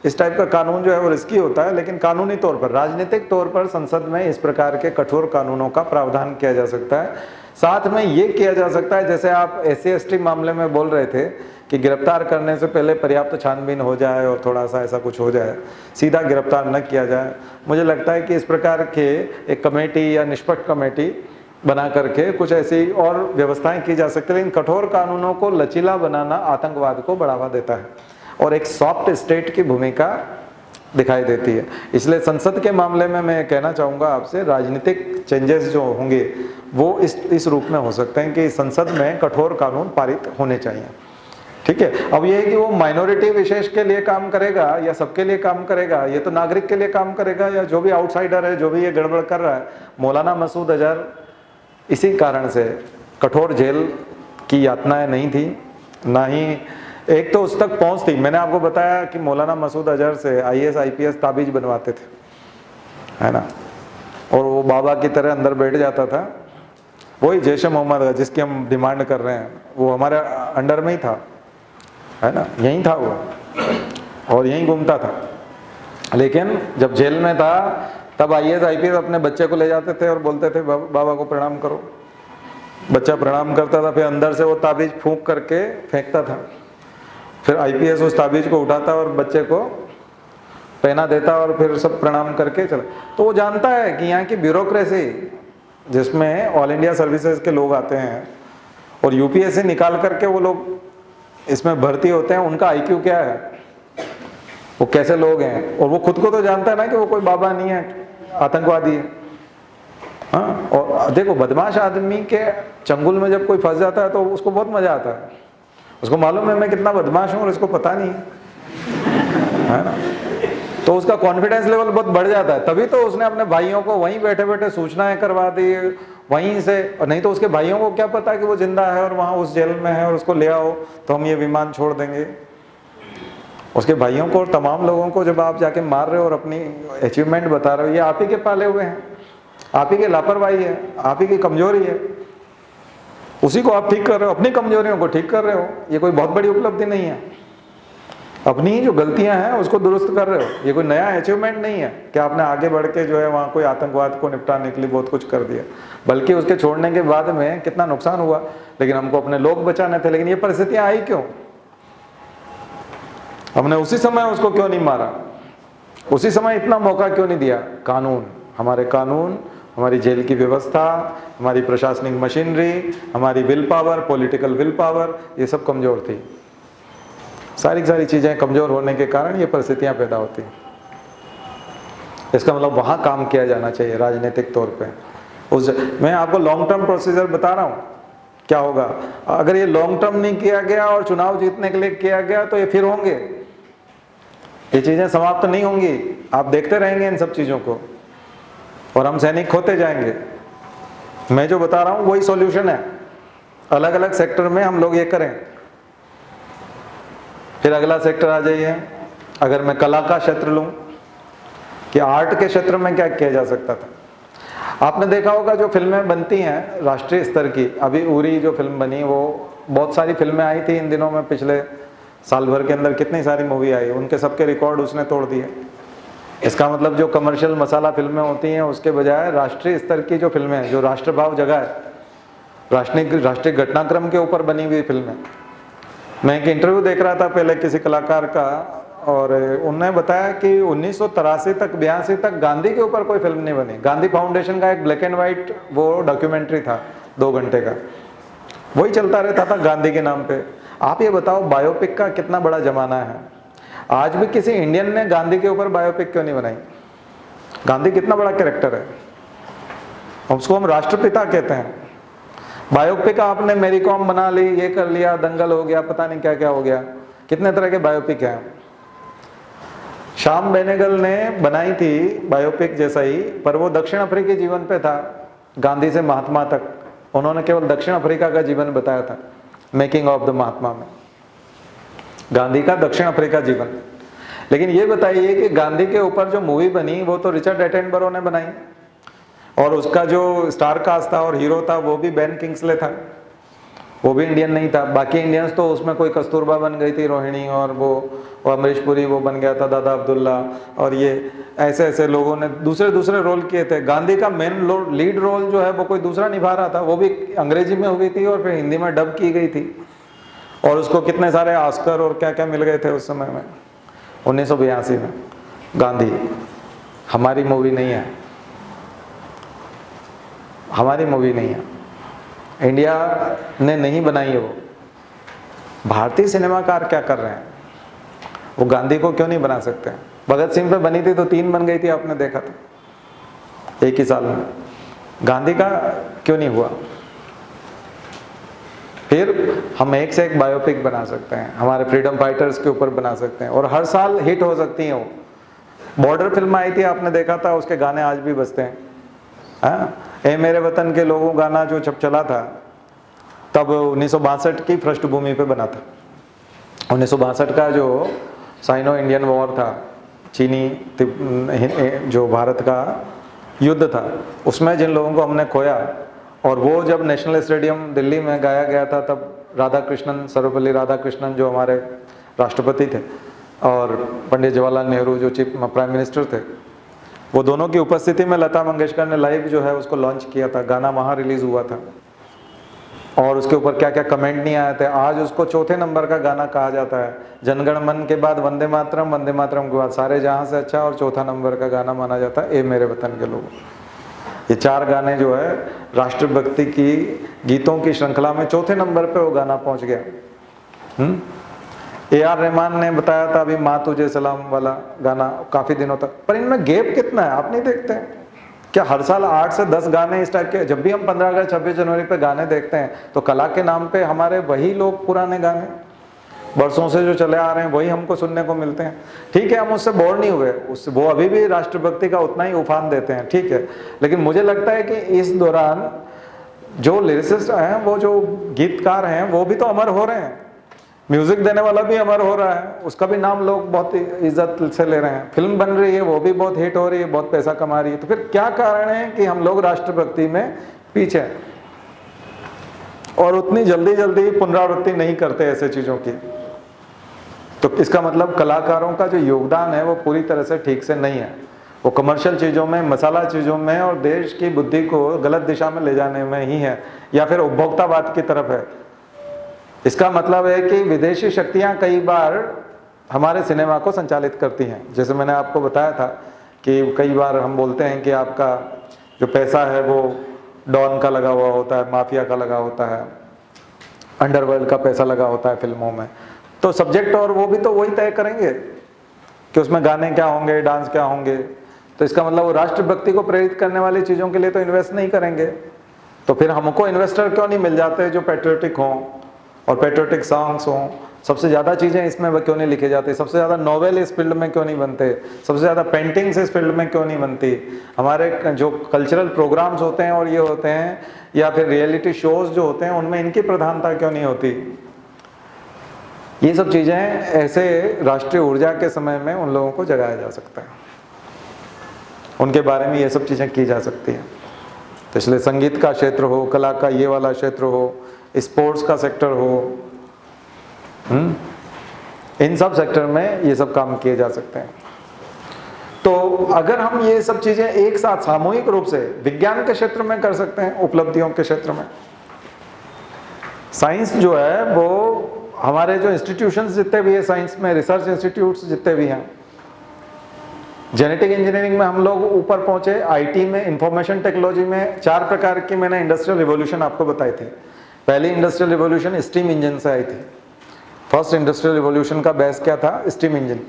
इस टाइप का कानून जो है वो रिस्की होता है, लेकिन कानूनी तौर पर, राजनीतिक तौर पर संसद में इस प्रकार के कठोर कानूनों का प्रावधान किया जा सकता है। साथ में ये किया जा सकता है, जैसे आप SC/ST मामले में बोल रहे थे कि गिरफ्तार करने से पहले पर्याप्त छानबीन हो जाए और थोड़ा सा ऐसा कुछ हो जाए, सीधा गिरफ्तार न किया जाए। मुझे लगता है कि इस प्रकार के एक कमेटी या निष्पक्ष कमेटी बना करके कुछ ऐसी और व्यवस्थाएं की जा सकती है। लेकिन कठोर कानूनों को लचीला बनाना आतंकवाद को बढ़ावा देता है और एक सॉफ्ट स्टेट की भूमिका दिखाई देती है। इसलिए संसद के मामले में मैं कहना चाहूँगा आपसे, राजनीतिक चेंजेस जो होंगे वो इस रूप में हो सकते हैं कि संसद में कठोर कानून पारित होने चाहिए। ठीक है, अब ये है कि वो माइनॉरिटी विशेष के लिए काम करेगा या सबके लिए काम करेगा, ये तो नागरिक के लिए काम करेगा या जो भी आउटसाइडर है, जो भी ये गड़बड़ कर रहा है। मौलाना मसूद अजहर इसी कारण से कठोर जेल की यातनाएं नहीं थी, ना ही एक तो उस तक पहुंच थी। मैंने आपको बताया कि मौलाना मसूद अजहर से IAS IPS ताबीज बनवाते थे, है ना, और वो बाबा की तरह अंदर बैठ जाता था। वही जैश मोहम्मद जिसकी हम डिमांड कर रहे हैं, वो हमारे अंडर में ही था, है ना, यहीं था वो और यहीं घूमता था। लेकिन जब जेल में था तब IAS IPS अपने बच्चे को ले जाते थे और बोलते थे बाबा को प्रणाम करो। बच्चा प्रणाम करता था, फिर अंदर से वो ताबीज फूंक करके फेंकता था। फिर IPS उस ताबीज को उठाता और बच्चे को पहना देता और फिर सब प्रणाम करके चला। तो वो जानता है कि यहाँ की ब्यूरोक्रेसी, जिसमें ऑल इंडिया सर्विसेज के लोग आते हैं और UPSC निकाल करके वो लोग इसमें भर्ती होते हैं, उनका IQ क्या है, वो कैसे लोग हैं। और वो खुद को तो जानता है ना कि वो कोई बाबा नहीं है, आतंकवादी है। हाँ, और देखो बदमाश आदमी के चंगुल में जब कोई फंस जाता है तो उसको बहुत मजा आता है। उसको मालूम है मैं कितना बदमाश हूँ और इसको पता नहीं है ना, तो उसका कॉन्फिडेंस लेवल बहुत बढ़ जाता है। तभी तो उसने अपने भाइयों को वहीं बैठे बैठे सूचनाएं करवा दी वहीं से, और नहीं तो उसके भाइयों को क्या पता कि वो जिंदा है और वहाँ उस जेल में है और उसको ले आओ तो हम ये विमान छोड़ देंगे। उसके भाइयों को और तमाम लोगों को जब आप जाके मार रहे हो और अपनी अचीवमेंट बता रहे हो, ये आप ही के पाले हुए हैं, आप ही की लापरवाही है, आप ही की कमजोरी है, उसी को आप ठीक कर रहे हो, अपनी कमजोरियों को ठीक कर रहे हो। ये कोई बहुत बड़ी उपलब्धि नहीं है, अपनी ही जो गलतियां हैं उसको दुरुस्त कर रहे हो। ये कोई नया अचीवमेंट नहीं है कि आपने आगे बढ़ के जो है वहाँ कोई आतंकवाद को निपटाने के लिए बहुत कुछ कर दिया, बल्कि उसके छोड़ने के बाद में कितना नुकसान हुआ, लेकिन हमको अपने लोग बचाने थे। लेकिन ये परिस्थितियां आई क्यों? हमने उसी समय उसको क्यों नहीं मारा, उसी समय इतना मौका क्यों नहीं दिया? कानून, हमारे कानून, हमारी जेल की व्यवस्था, हमारी प्रशासनिक मशीनरी, हमारी will power, political will power, ये सब कमजोर थी। सारी चीजें कमजोर होने के कारण ये परिस्थितियां पैदा होती। इसका मतलब वहां काम किया जाना चाहिए राजनीतिक तौर पे। मैं आपको लॉन्ग टर्म प्रोसीजर बता रहा हूँ क्या होगा अगर ये लॉन्ग टर्म नहीं किया गया और चुनाव जीतने के लिए किया गया, तो ये फिर होंगे, ये चीजें समाप्त नहीं होंगी। आप देखते रहेंगे इन सब चीजों को और हम सैनिक खोते जाएंगे। मैं जो बता रहा हूं वही सॉल्यूशन है। अलग अलग सेक्टर में हम लोग ये करें। फिर अगला सेक्टर आ जाइए, अगर मैं कला का क्षेत्र लूं कि आर्ट के क्षेत्र में क्या किया जा सकता था। आपने देखा होगा जो फिल्में बनती हैं राष्ट्रीय स्तर की, अभी उरी जो फिल्म बनी, वो बहुत सारी फिल्में आई थी इन दिनों में, पिछले साल भर के अंदर कितनी सारी मूवी आई, उनके सबके रिकॉर्ड उसने तोड़ दिए। इसका मतलब जो कमर्शियल मसाला फिल्में होती हैं उसके बजाय राष्ट्रीय स्तर की जो फिल्में हैं, जो राष्ट्रभाव जगाए, राष्ट्रीय घटनाक्रम के ऊपर बनी हुई फिल्में। मैं एक इंटरव्यू देख रहा था पहले किसी कलाकार का, और उन्होंने बताया कि 1983 तक 82 तक गांधी के ऊपर कोई फिल्म नहीं बनी। गांधी फाउंडेशन का एक ब्लैक एंड वाइट वो डॉक्यूमेंट्री था 2 घंटे का, वही चलता रहता था गांधी के नाम पे। आप ये बताओ बायोपिक का कितना बड़ा जमाना है। आज भी किसी इंडियन ने गांधी के ऊपर बायोपिक क्यों नहीं बनाई? गांधी कितना बड़ा कैरेक्टर है, उसको हम राष्ट्रपिता कहते हैं। बायोपिक आपने मेरी कॉम बना ली, ये कर लिया, दंगल हो गया, पता नहीं क्या क्या हो गया, कितने तरह के बायोपिक हैं। श्याम बेनेगल ने बनाई थी बायोपिक जैसा ही, पर वो दक्षिण अफ्रीकी जीवन पे था, गांधी से महात्मा तक। उन्होंने केवल दक्षिण अफ्रीका का जीवन बताया था, मेकिंग ऑफ द महात्मा में, गांधी का दक्षिण अफ्रीका जीवन। लेकिन ये बताइए कि गांधी के ऊपर जो मूवी बनी वो तो रिचर्ड एटनबरो ने बनाई, और उसका जो स्टार कास्ट था और हीरो था वो भी बेन किंग्सले था, वो भी इंडियन नहीं था। बाकी इंडियंस तो उसमें कोई कस्तूरबा बन गई थी रोहिणी, और वो वो अमरीश पुरी वो बन गया था दादा अब्दुल्ला, और ये ऐसे ऐसे लोगों ने दूसरे दूसरे रोल किए थे। गांधी का मेन लीड रोल जो है वो कोई दूसरा निभा रहा था, वो भी अंग्रेजी में हुई थी और फिर हिंदी में डब की गई थी, और उसको कितने सारे ऑस्कर और क्या क्या मिल गए थे उस समय में 1982 में। गांधी हमारी मूवी नहीं है, हमारी मूवी नहीं है, इंडिया ने नहीं बनाई है वो। भारतीय सिनेमाकार क्या कर रहे हैं, वो गांधी को क्यों नहीं बना सकते? भगत सिंह पे बनी थी तो 3 बन गई थी, आपने देखा था एक ही साल में। गांधी का क्यों नहीं हुआ? फिर हम एक से एक बायोपिक बना सकते हैं, हमारे फ्रीडम फाइटर्स के ऊपर बना सकते हैं, और हर साल हिट हो सकती हैं वो। बॉर्डर फिल्म आई थी, आपने देखा था, उसके गाने आज भी बजते हैं। हाँ, ए मेरे वतन के लोगों गाना जो जब चला था तब 1962 की पृष्ठभूमि पे बना था। 1962 का जो साइनो इंडियन वॉर था, चीनी जो भारत का युद्ध था, उसमें जिन लोगों को हमने खोया, और वो जब नेशनल स्टेडियम दिल्ली में गाया गया था, तब राधा कृष्णन, सर्वपल्ली राधाकृष्णन जो हमारे राष्ट्रपति थे, और पंडित जवाहरलाल नेहरू जो चीफ प्राइम मिनिस्टर थे, वो दोनों की उपस्थिति में लता मंगेशकर ने लाइव जो है उसको लॉन्च किया था। गाना वहाँ रिलीज हुआ था, और उसके ऊपर क्या क्या कमेंट नहीं आए थे। आज उसको चौथे नंबर का गाना कहा जाता है। जनगण मन के बाद वंदे मातरम, वंदे मातरम के बाद सारे जहां से अच्छा, और चौथा नंबर का गाना माना जाता है ए मेरे वतन के लोग। ये 4 गाने जो है राष्ट्रभक्ति की गीतों की श्रृंखला में चौथे नंबर पे वो गाना पहुंच गया। AR रहमान ने बताया था अभी माँ तुझे सलाम वाला गाना काफी दिनों तक, पर इनमें गैप कितना है आप नहीं देखते हैं क्या? हर साल 8 से 10 गाने इस टाइप के। जब भी हम 15 अगस्त 26 जनवरी पे गाने देखते हैं तो कला के नाम पे हमारे वही लोग पुराने गाने बरसों से जो चले आ रहे हैं वही हमको सुनने को मिलते हैं। ठीक है, हम उससे बोर नहीं हुए, उससे वो अभी भी राष्ट्रभक्ति का उतना ही उफान देते हैं, ठीक है। लेकिन मुझे लगता है कि इस दौरान जो लिरिसिस्ट हैं, वो जो गीतकार हैं, वो भी तो अमर हो रहे हैं। म्यूजिक देने वाला भी अमर हो रहा है, उसका भी नाम लोग बहुत इज्जत से ले रहे हैं। फिल्म बन रही है, वो भी बहुत हिट हो रही है, बहुत पैसा कमा रही है। तो फिर क्या कारण है कि हम लोग राष्ट्रभक्ति में पीछे हैं और उतनी जल्दी जल्दी पुनरावृत्ति नहीं करते ऐसे चीजों की? तो इसका मतलब कलाकारों का जो योगदान है वो पूरी तरह से ठीक से नहीं है। वो कमर्शियल चीजों में, मसाला चीजों में और देश की बुद्धि को गलत दिशा में ले जाने में ही है, या फिर उपभोक्तावाद की तरफ है। इसका मतलब है कि विदेशी शक्तियां कई बार हमारे सिनेमा को संचालित करती हैं। जैसे मैंने आपको बताया था कि कई बार हम बोलते हैं कि आपका जो पैसा है वो डॉन का लगा हुआ होता है, माफिया का लगा होता है, अंडरवर्ल्ड का पैसा लगा होता है फिल्मों में। तो सब्जेक्ट और वो भी तो वही तय करेंगे कि उसमें गाने क्या होंगे, डांस क्या होंगे। तो इसका मतलब वो राष्ट्रभक्ति को प्रेरित करने वाली चीज़ों के लिए तो इन्वेस्ट नहीं करेंगे। तो फिर हमको इन्वेस्टर क्यों नहीं मिल जाते जो पेट्रियोटिक हों और पेट्रियोटिक सॉन्ग्स हों? सबसे ज़्यादा चीज़ें इसमें क्यों नहीं लिखे जाते? सबसे ज़्यादा नॉवेल इस फील्ड में क्यों नहीं बनते? सबसे ज़्यादा पेंटिंग्स इस फील्ड में क्यों नहीं बनती? हमारे जो कल्चरल प्रोग्राम्स होते हैं और ये होते हैं, या फिर रियलिटी शोज़ जो होते हैं, उनमें इनकी प्रधानता क्यों नहीं होती? ये सब चीज़ें ऐसे राष्ट्रीय ऊर्जा के समय में उन लोगों को जगाया जा सकता है, उनके बारे में ये सब चीज़ें की जा सकती हैं। तो इसलिए संगीत का क्षेत्र हो, कला का ये वाला क्षेत्र हो, स्पोर्ट्स का सेक्टर हो, इन सब सेक्टर में ये सब काम किए जा सकते हैं। तो अगर हम ये सब चीज़ें एक साथ सामूहिक रूप से विज्ञान के क्षेत्र में कर सकते हैं, उपलब्धियों के क्षेत्र में, साइंस जो है वो हमारे जो इंस्टीट्यूशंस जितने भी है साइंस में, रिसर्च इंस्टीट्यूट्स जितने भी हैं, जेनेटिक इंजीनियरिंग में हम लोग ऊपर पहुंचे, आईटी में, इंफॉर्मेशन टेक्नोलॉजी में 4 प्रकार की मैंने इंडस्ट्रियल रिवॉल्यूशन आपको बताई थी। पहली इंडस्ट्रियल रिवॉल्यूशन स्टीम इंजन से आई थी। फर्स्ट इंडस्ट्रियल रिवॉल्यूशन का बेस क्या था? Steam engine.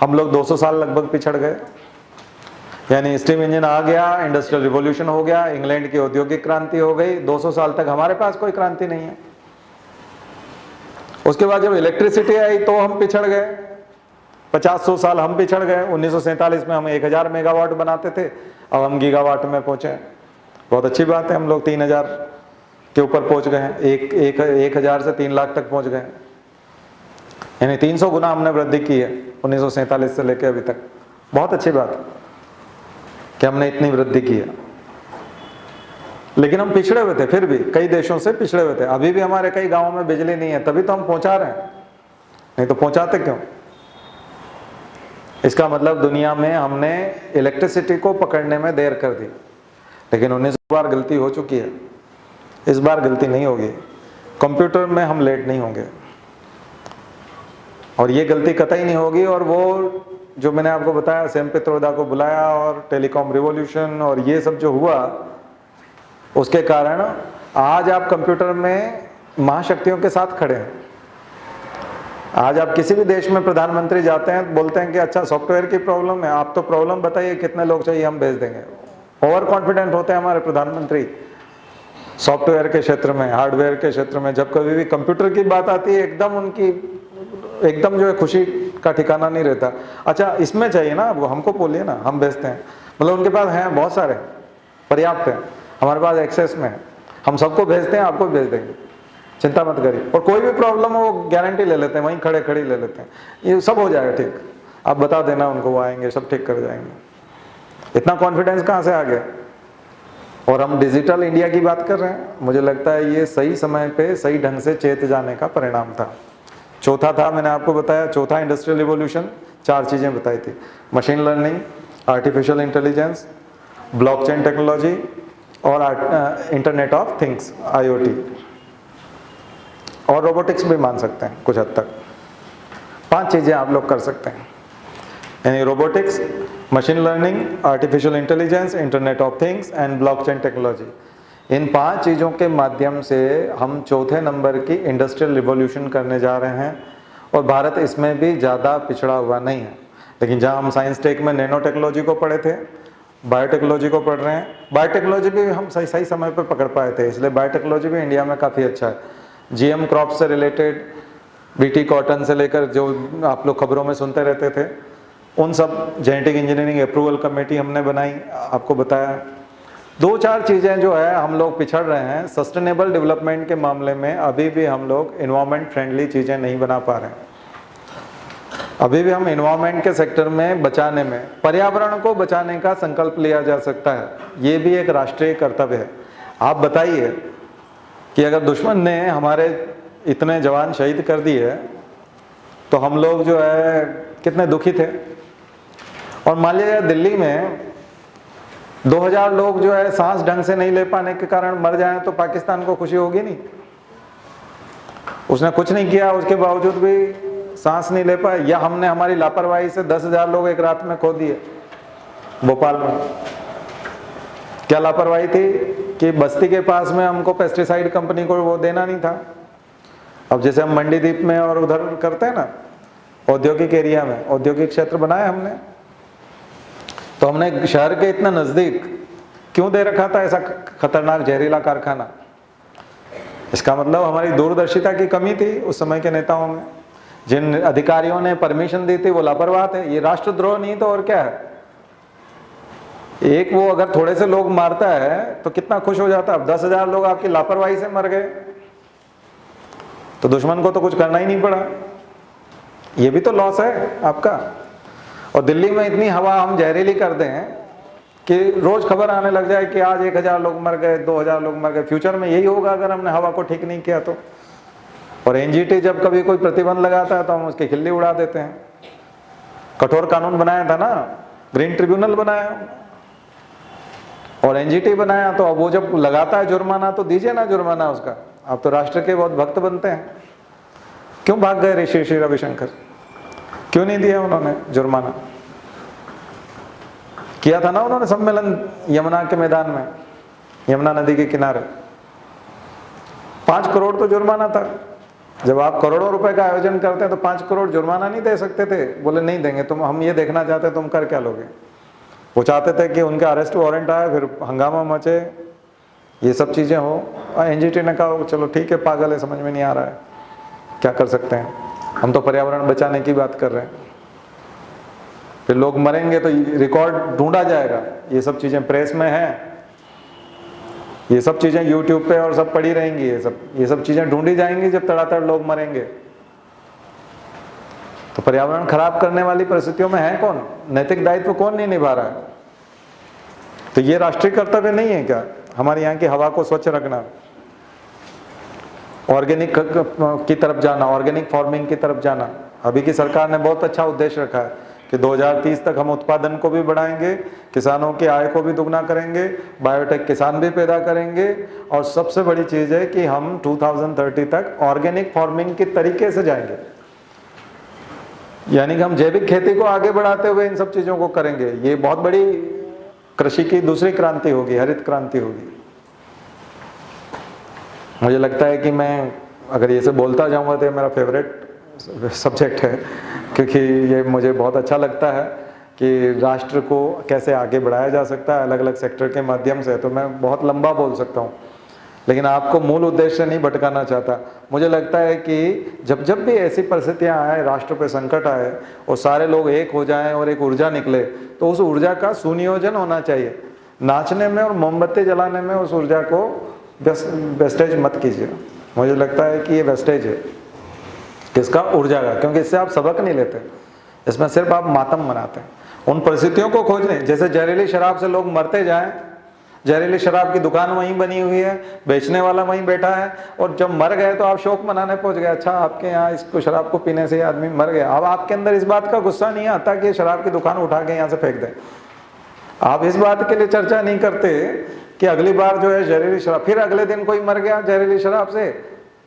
हम लोग 200 साल लगभग पिछड़ गए, यानी स्टीम इंजन आ गया, इंडस्ट्रियल रिवॉल्यूशन हो गया, इंग्लैंड की औद्योगिक क्रांति हो गई, 200 साल तक हमारे पास कोई क्रांति नहीं है। उसके बाद जब इलेक्ट्रिसिटी आई तो हम पिछड़ गए, 50-100 साल हम पिछड़ गए। 1947 में हम 1000 मेगावाट बनाते थे, अब हम गीगावाट में पहुंचे। बहुत अच्छी बात है, हम लोग 3000 के ऊपर पहुंच गए हैं, 1000 से 3 लाख तक पहुंच गए, यानी 300 गुना हमने वृद्धि की है 1947 से लेकर अभी तक। बहुत अच्छी बात है कि हमने इतनी वृद्धि की है, लेकिन हम पिछड़े हुए थे, फिर भी कई देशों से पिछड़े हुए थे। अभी भी हमारे कई गांवों में बिजली नहीं है, तभी तो हम पहुंचा रहे हैं, नहीं तो पहुंचाते क्यों? इसका मतलब दुनिया में हमने इलेक्ट्रिसिटी को पकड़ने में देर कर दी, लेकिन 19 बार गलती हो चुकी है, इस बार गलती नहीं होगी। कंप्यूटर में हम लेट नहीं होंगे और ये गलती कतई नहीं होगी। और वो जो मैंने आपको बताया, सैम पित्रोदा को बुलाया और टेलीकॉम रिवॉल्यूशन और ये सब जो हुआ, उसके कारण आज आप कंप्यूटर में महाशक्तियों के साथ खड़े हैं। आज आप किसी भी देश में प्रधानमंत्री जाते हैं, बोलते हैं कि अच्छा सॉफ्टवेयर की प्रॉब्लम है, आप तो प्रॉब्लम बताइए, कितने लोग चाहिए, हम भेज देंगे। ओवर कॉन्फिडेंट होते हैं हमारे प्रधानमंत्री सॉफ्टवेयर के क्षेत्र में, हार्डवेयर के क्षेत्र में। जब कभी भी कंप्यूटर की बात आती है, एकदम जो है खुशी का ठिकाना नहीं रहता। अच्छा इसमें चाहिए ना, वो हमको बोलिए ना, हम भेजते हैं। मतलब उनके पास हैं, बहुत सारे, पर्याप्त है, हमारे पास एक्सेस में है, हम सबको भेजते हैं, आपको भेज देंगे, चिंता मत करिए। और कोई भी प्रॉब्लम हो वो गारंटी ले लेते हैं, वहीं खड़े खड़े ले लेते हैं, ये सब हो जाएगा ठीक, आप बता देना उनको, वो आएंगे, सब ठीक कर जाएंगे। इतना कॉन्फिडेंस कहाँ से आ गया? और हम डिजिटल इंडिया की बात कर रहे हैं। मुझे लगता है ये सही समय पे सही ढंग से चेत जाने का परिणाम था। चौथा था, मैंने आपको बताया, चौथा इंडस्ट्रियल रिवॉल्यूशन, 4 चीजें बताई थी, machine learning, artificial intelligence, blockchain technology और इंटरनेट ऑफ थिंग्स, IoT, और रोबोटिक्स भी मान सकते हैं कुछ हद तक। 5 चीजें आप लोग कर सकते हैं, यानी robotics, machine learning, artificial intelligence, internet of things and blockchain technology. इन 5 चीज़ों के माध्यम से हम चौथे नंबर की इंडस्ट्रियल रिवॉल्यूशन करने जा रहे हैं। और भारत इसमें भी ज़्यादा पिछड़ा हुआ नहीं है। लेकिन जहाँ हम साइंस टेक में नैनो टेक्नोलॉजी को पढ़े थे, बायोटेक्नोलॉजी को पढ़ रहे हैं। बायोटेक्नोलॉजी भी हम सही समय पर पकड़ पाए थे, इसलिए बायोटेक्नोलॉजी भी इंडिया में काफ़ी अच्छा है। GM क्रॉप से रिलेटेड, BT कॉटन से लेकर जो आप लोग खबरों में सुनते रहते थे, उन सब जेनेटिक इंजीनियरिंग अप्रूवल कमेटी हमने बनाई, आपको बताया। 2-4 चीज़ें जो है हम लोग पिछड़ रहे हैं सस्टेनेबल डेवलपमेंट के मामले में। अभी भी हम लोग इन्वायरमेंट फ्रेंडली चीज़ें नहीं बना पा रहे हैं। अभी भी हम इन्वायरमेंट के सेक्टर में बचाने में, पर्यावरण को बचाने का संकल्प लिया जा सकता है, ये भी एक राष्ट्रीय कर्तव्य है। आप बताइए कि अगर दुश्मन ने हमारे इतने जवान शहीद कर दिए तो हम लोग जो है कितने दुखी थे। और मान लीजिए दिल्ली में 2000 लोग जो है सांस ढंग से नहीं ले पाने के कारण मर जाएं तो पाकिस्तान को खुशी होगी नहीं? उसने कुछ नहीं किया, उसके बावजूद भी सांस नहीं ले पाए। या हमने हमारी लापरवाही से 10,000 लोग एक रात में खो दिए भोपाल में। क्या लापरवाही थी कि बस्ती के पास में हमको पेस्टिसाइड कंपनी को वो देना नहीं था। अब जैसे हम मंडी द्वीप में और उधर करते हैं ना, औद्योगिक एरिया में औद्योगिक क्षेत्र बनाया हमने, तो हमने शहर के इतना नज़दीक क्यों दे रखा था ऐसा खतरनाक जहरीला कारखाना? इसका मतलब हमारी दूरदर्शिता की कमी थी उस समय के नेताओं में। जिन अधिकारियों ने परमिशन दी थी वो लापरवाह थे। ये राष्ट्रद्रोह नहीं तो और क्या है? एक वो अगर थोड़े से लोग मारता है तो कितना खुश हो जाता है। अब 10,000 लोग आपकी लापरवाही से मर गए तो दुश्मन को तो कुछ करना ही नहीं पड़ा। ये भी तो लॉस है आपका। और दिल्ली में इतनी हवा हम जहरीली कर दें कि रोज खबर आने लग जाए कि आज 1,000 लोग मर गए, 2,000 लोग मर गए। फ्यूचर में यही होगा अगर हमने हवा को ठीक नहीं किया तो। और NGT जब कभी कोई प्रतिबंध लगाता है तो हम उसकी खिल्ली उड़ा देते हैं। कठोर कानून बनाया था ना, ग्रीन ट्रिब्यूनल बनाया और NGT बनाया, तो अब वो जब लगाता है जुर्माना तो दीजिए ना जुर्माना उसका। आप तो राष्ट्र के बहुत भक्त बनते हैं। क्यों भाग गए श्री रविशंकर? क्यों नहीं दिया उन्होंने जुर्माना? किया था ना उन्होंने सम्मेलन यमुना के मैदान में, यमुना नदी के किनारे। 5 करोड़ तो जुर्माना था। जब आप करोड़ों रुपए का आयोजन करते हैं तो 5 करोड़ जुर्माना नहीं दे सकते थे? बोले नहीं देंगे, तुम, हम ये देखना चाहते, तुम कर क्या लोगे? वो चाहते थे कि उनके अरेस्ट वारंट आए, फिर हंगामा मचे, ये सब चीजें हो। NGT ने कहा चलो ठीक है, पागल है, समझ में नहीं आ रहा है, क्या कर सकते हैं, हम तो पर्यावरण बचाने की बात कर रहे हैं। फिर लोग मरेंगे तो रिकॉर्ड ढूंढा जाएगा। ये सब चीजें प्रेस में हैं, ये सब चीजें YouTube पे और सब पड़ी रहेंगी। ये सब चीजें ढूंढी जाएंगी जब तड़ातड़ लोग मरेंगे। तो पर्यावरण खराब करने वाली परिस्थितियों में है कौन? नैतिक दायित्व कौन नहीं निभा रहा है? तो ये राष्ट्रीय कर्तव्य नहीं है क्या हमारे यहाँ की हवा को स्वच्छ रखना, ऑर्गेनिक की तरफ जाना, ऑर्गेनिक फार्मिंग की तरफ जाना? अभी की सरकार ने बहुत अच्छा उद्देश्य रखा है कि 2030 तक हम उत्पादन को भी बढ़ाएंगे, किसानों की आय को भी दुगना करेंगे, बायोटेक किसान भी पैदा करेंगे, और सबसे बड़ी चीज़ है कि हम 2030 तक ऑर्गेनिक फार्मिंग के तरीके से जाएंगे, यानी कि हम जैविक खेती को आगे बढ़ाते हुए इन सब चीज़ों को करेंगे। ये बहुत बड़ी कृषि की दूसरी क्रांति होगी, हरित क्रांति होगी। मुझे लगता है कि मैं अगर ये से बोलता जाऊंगा तो ये मेरा फेवरेट सब्जेक्ट है, क्योंकि ये मुझे बहुत अच्छा लगता है कि राष्ट्र को कैसे आगे बढ़ाया जा सकता है अलग अलग सेक्टर के माध्यम से। तो मैं बहुत लंबा बोल सकता हूँ, लेकिन आपको मूल उद्देश्य नहीं भटकाना चाहता। मुझे लगता है कि जब जब भी ऐसी परिस्थितियाँ आए, राष्ट्र पे संकट आए और सारे लोग एक हो जाएं और एक ऊर्जा निकले, तो उस ऊर्जा का सुनियोजन होना चाहिए। नाचने में और मोमबत्ती जलाने में उस ऊर्जा को वेस्टेज मत कीजिए। मुझे लगता है कि ये वेस्टेज है किसका, ऊर्जा का, क्योंकि इससे आप सबक नहीं लेते, इसमें सिर्फ आप मातम मनाते हैं। उन परिस्थितियों को खोजने, जैसे जहरीली शराब से लोग मरते जाएं, जहरीली शराब की दुकान वहीं बनी हुई है, बेचने वाला वहीं बैठा है, और जब मर गए तो आप शोक मनाने पहुंच गए, अच्छा आपके यहाँ इसको शराब को पीने से आदमी मर गया। अब आपके अंदर इस बात का गुस्सा नहीं आता कि शराब की दुकान उठा के यहाँ से फेंक दें। आप इस बात के लिए चर्चा नहीं करते कि अगली बार जो है जहरीली शराब, फिर अगले दिन कोई मर गया जहरीली शराब से,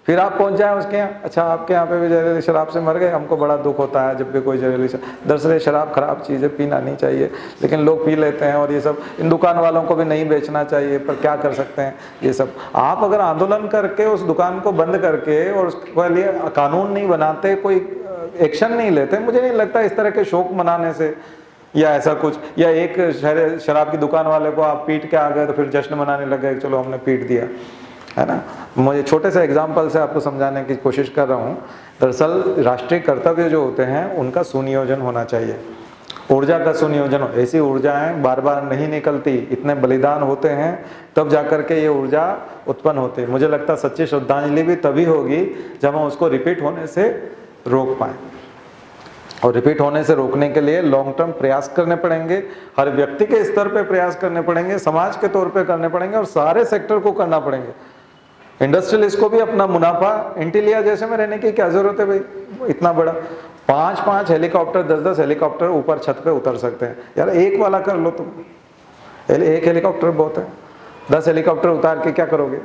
फिर आप पहुंच जाए उसके यहाँ, अच्छा आपके यहाँ पे भी जहरीली शराब से मर गए, हमको बड़ा दुख होता है जब भी कोई जहरीली शराब। दरअसल शराब खराब चीज़ है, पीना नहीं चाहिए, लेकिन लोग पी लेते हैं, और ये सब इन दुकान वालों को भी नहीं बेचना चाहिए, पर क्या कर सकते हैं ये सब। आप अगर आंदोलन करके उस दुकान को बंद करके और उसके लिए कानून नहीं बनाते, कोई एक्शन नहीं लेते, मुझे नहीं लगता इस तरह के शौक मनाने से या ऐसा कुछ, या एक शराब की दुकान वाले को आप पीट के आ गए तो फिर जश्न मनाने लग गए, चलो हमने पीट दिया, है ना। मुझे छोटे से एग्जाम्पल से आपको समझाने की कोशिश कर रहा हूँ। दरअसल राष्ट्रीय कर्तव्य जो होते हैं उनका सुनियोजन होना चाहिए, ऊर्जा का सुनियोजन हो। ऐसी ऊर्जाएं बार बार नहीं निकलती, इतने बलिदान होते हैं तब जाकर के ये ऊर्जा उत्पन्न होती है। मुझे लगता है सच्ची श्रद्धांजलि भी तभी होगी जब हम उसको रिपीट होने से रोक पाएँ, और रिपीट होने से रोकने के लिए लॉन्ग टर्म प्रयास करने पड़ेंगे, हर व्यक्ति के स्तर पे प्रयास करने पड़ेंगे, समाज के तौर पे करने पड़ेंगे, और सारे सेक्टर को करना पड़ेंगे। इंडस्ट्रियलिस्ट को भी अपना मुनाफा एंटीलिया जैसे में रहने की क्या जरूरत है भाई, इतना बड़ा 5-5 हेलीकॉप्टर 10-10 हेलीकॉप्टर ऊपर छत पे उतर सकते हैं, यार एक वाला कर लो तुम, एक हेलीकॉप्टर बहुत है, 10 हेलीकॉप्टर उतार के क्या करोगे,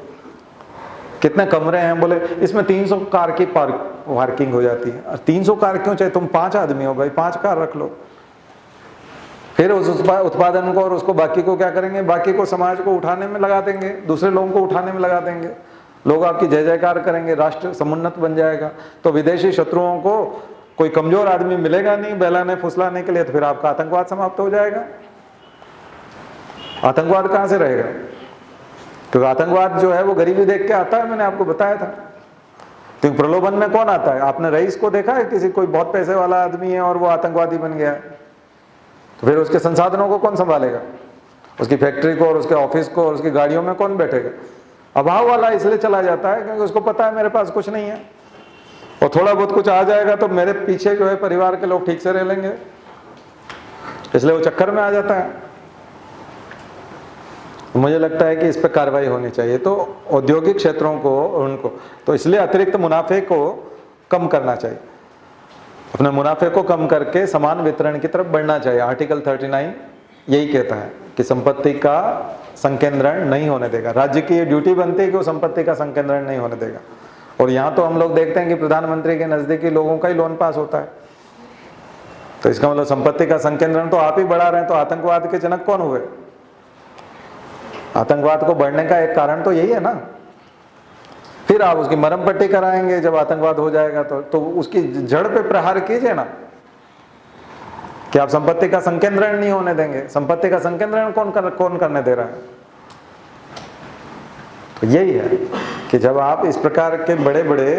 कितने कमरे हैं, बोले इसमें 300 कार की पार्किंग हो जाती है। 300 कार क्यों चाहिए, तुम 5 आदमी हो भाई, 5 कार रख लो। फिर उस उत्पादन को और उसको बाकी को क्या करेंगे, बाकी को समाज को उठाने में लगा देंगे, दूसरे लोगों को उठाने में लगा देंगे, लोग आपकी जय जयकार करेंगे, राष्ट्र समुन्नत बन जाएगा। तो विदेशी शत्रुओं को कोई कमजोर आदमी मिलेगा नहीं बहलाने फुसलाने के लिए, तो फिर आपका आतंकवाद समाप्त हो जाएगा। आतंकवाद कहां से रहेगा, क्योंकि आतंकवाद जो है वो गरीबी देख के आता है, मैंने आपको बताया था। तो प्रलोभन में कौन आता है, आपने रईस को देखा है, किसी कोई बहुत पैसे वाला आदमी है और वो आतंकवादी बन गया, तो फिर उसके संसाधनों को कौन संभालेगा, उसकी फैक्ट्री को और उसके ऑफिस को और उसकी गाड़ियों में कौन बैठेगा। अभाव वाला इसलिए चला जाता है क्योंकि उसको पता है मेरे पास कुछ नहीं है, और थोड़ा बहुत कुछ आ जाएगा तो मेरे पीछे जो है परिवार के लोग ठीक से रह लेंगे, इसलिए वो चक्कर में आ जाता है। मुझे लगता है कि इस पर कार्रवाई होनी चाहिए। तो औद्योगिक क्षेत्रों को उनको तो इसलिए अतिरिक्त मुनाफे को कम करना चाहिए, अपने मुनाफे को कम करके समान वितरण की तरफ बढ़ना चाहिए। आर्टिकल 39 यही कहता है कि संपत्ति का संकेंद्रण नहीं होने देगा, राज्य की ये ड्यूटी बनती है कि वो संपत्ति का संकेंद्रण नहीं होने देगा। और यहाँ तो हम लोग देखते हैं कि प्रधानमंत्री के नजदीकी लोगों का ही लोन पास होता है, तो इसका मतलब संपत्ति का संकेंद्रण तो आप ही बढ़ा रहे हैं। तो आतंकवाद के जनक कौन हुए, आतंकवाद को बढ़ने का एक कारण तो यही है ना। फिर आप उसकी मरहम पट्टी कराएंगे जब आतंकवाद हो जाएगा, तो उसकी जड़ पे प्रहार कीजिए ना, कि आप संपत्ति का संकेंद्रण नहीं होने देंगे। संपत्ति का संकेंद्रण कौन करने दे रहा है। तो यही है कि जब आप इस प्रकार के बड़े बड़े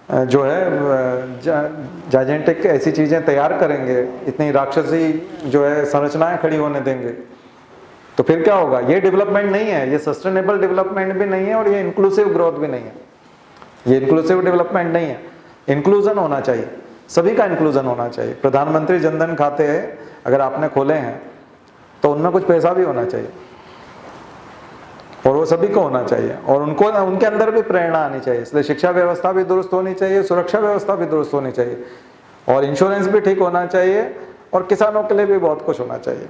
जो है जाइजेंटिक ऐसी चीजें तैयार करेंगे, इतनी राक्षसी जो है संरचनाएं खड़ी होने देंगे, तो फिर क्या होगा। ये डेवलपमेंट नहीं है, ये सस्टेनेबल डेवलपमेंट भी नहीं है, और ये इंक्लूसिव ग्रोथ भी नहीं है, ये इंक्लूसिव डेवलपमेंट नहीं है। इंक्लूजन होना चाहिए, सभी का इंक्लूजन होना चाहिए। प्रधानमंत्री जनधन खाते अगर आपने खोले हैं तो उनमें कुछ पैसा भी होना चाहिए, और वो सभी को होना चाहिए, और उनको उनके अंदर भी प्रेरणा आनी चाहिए। इसलिए शिक्षा व्यवस्था भी दुरुस्त होनी चाहिए, सुरक्षा व्यवस्था भी दुरुस्त होनी चाहिए, और इंश्योरेंस भी ठीक होना चाहिए, और किसानों के लिए भी बहुत कुछ होना चाहिए।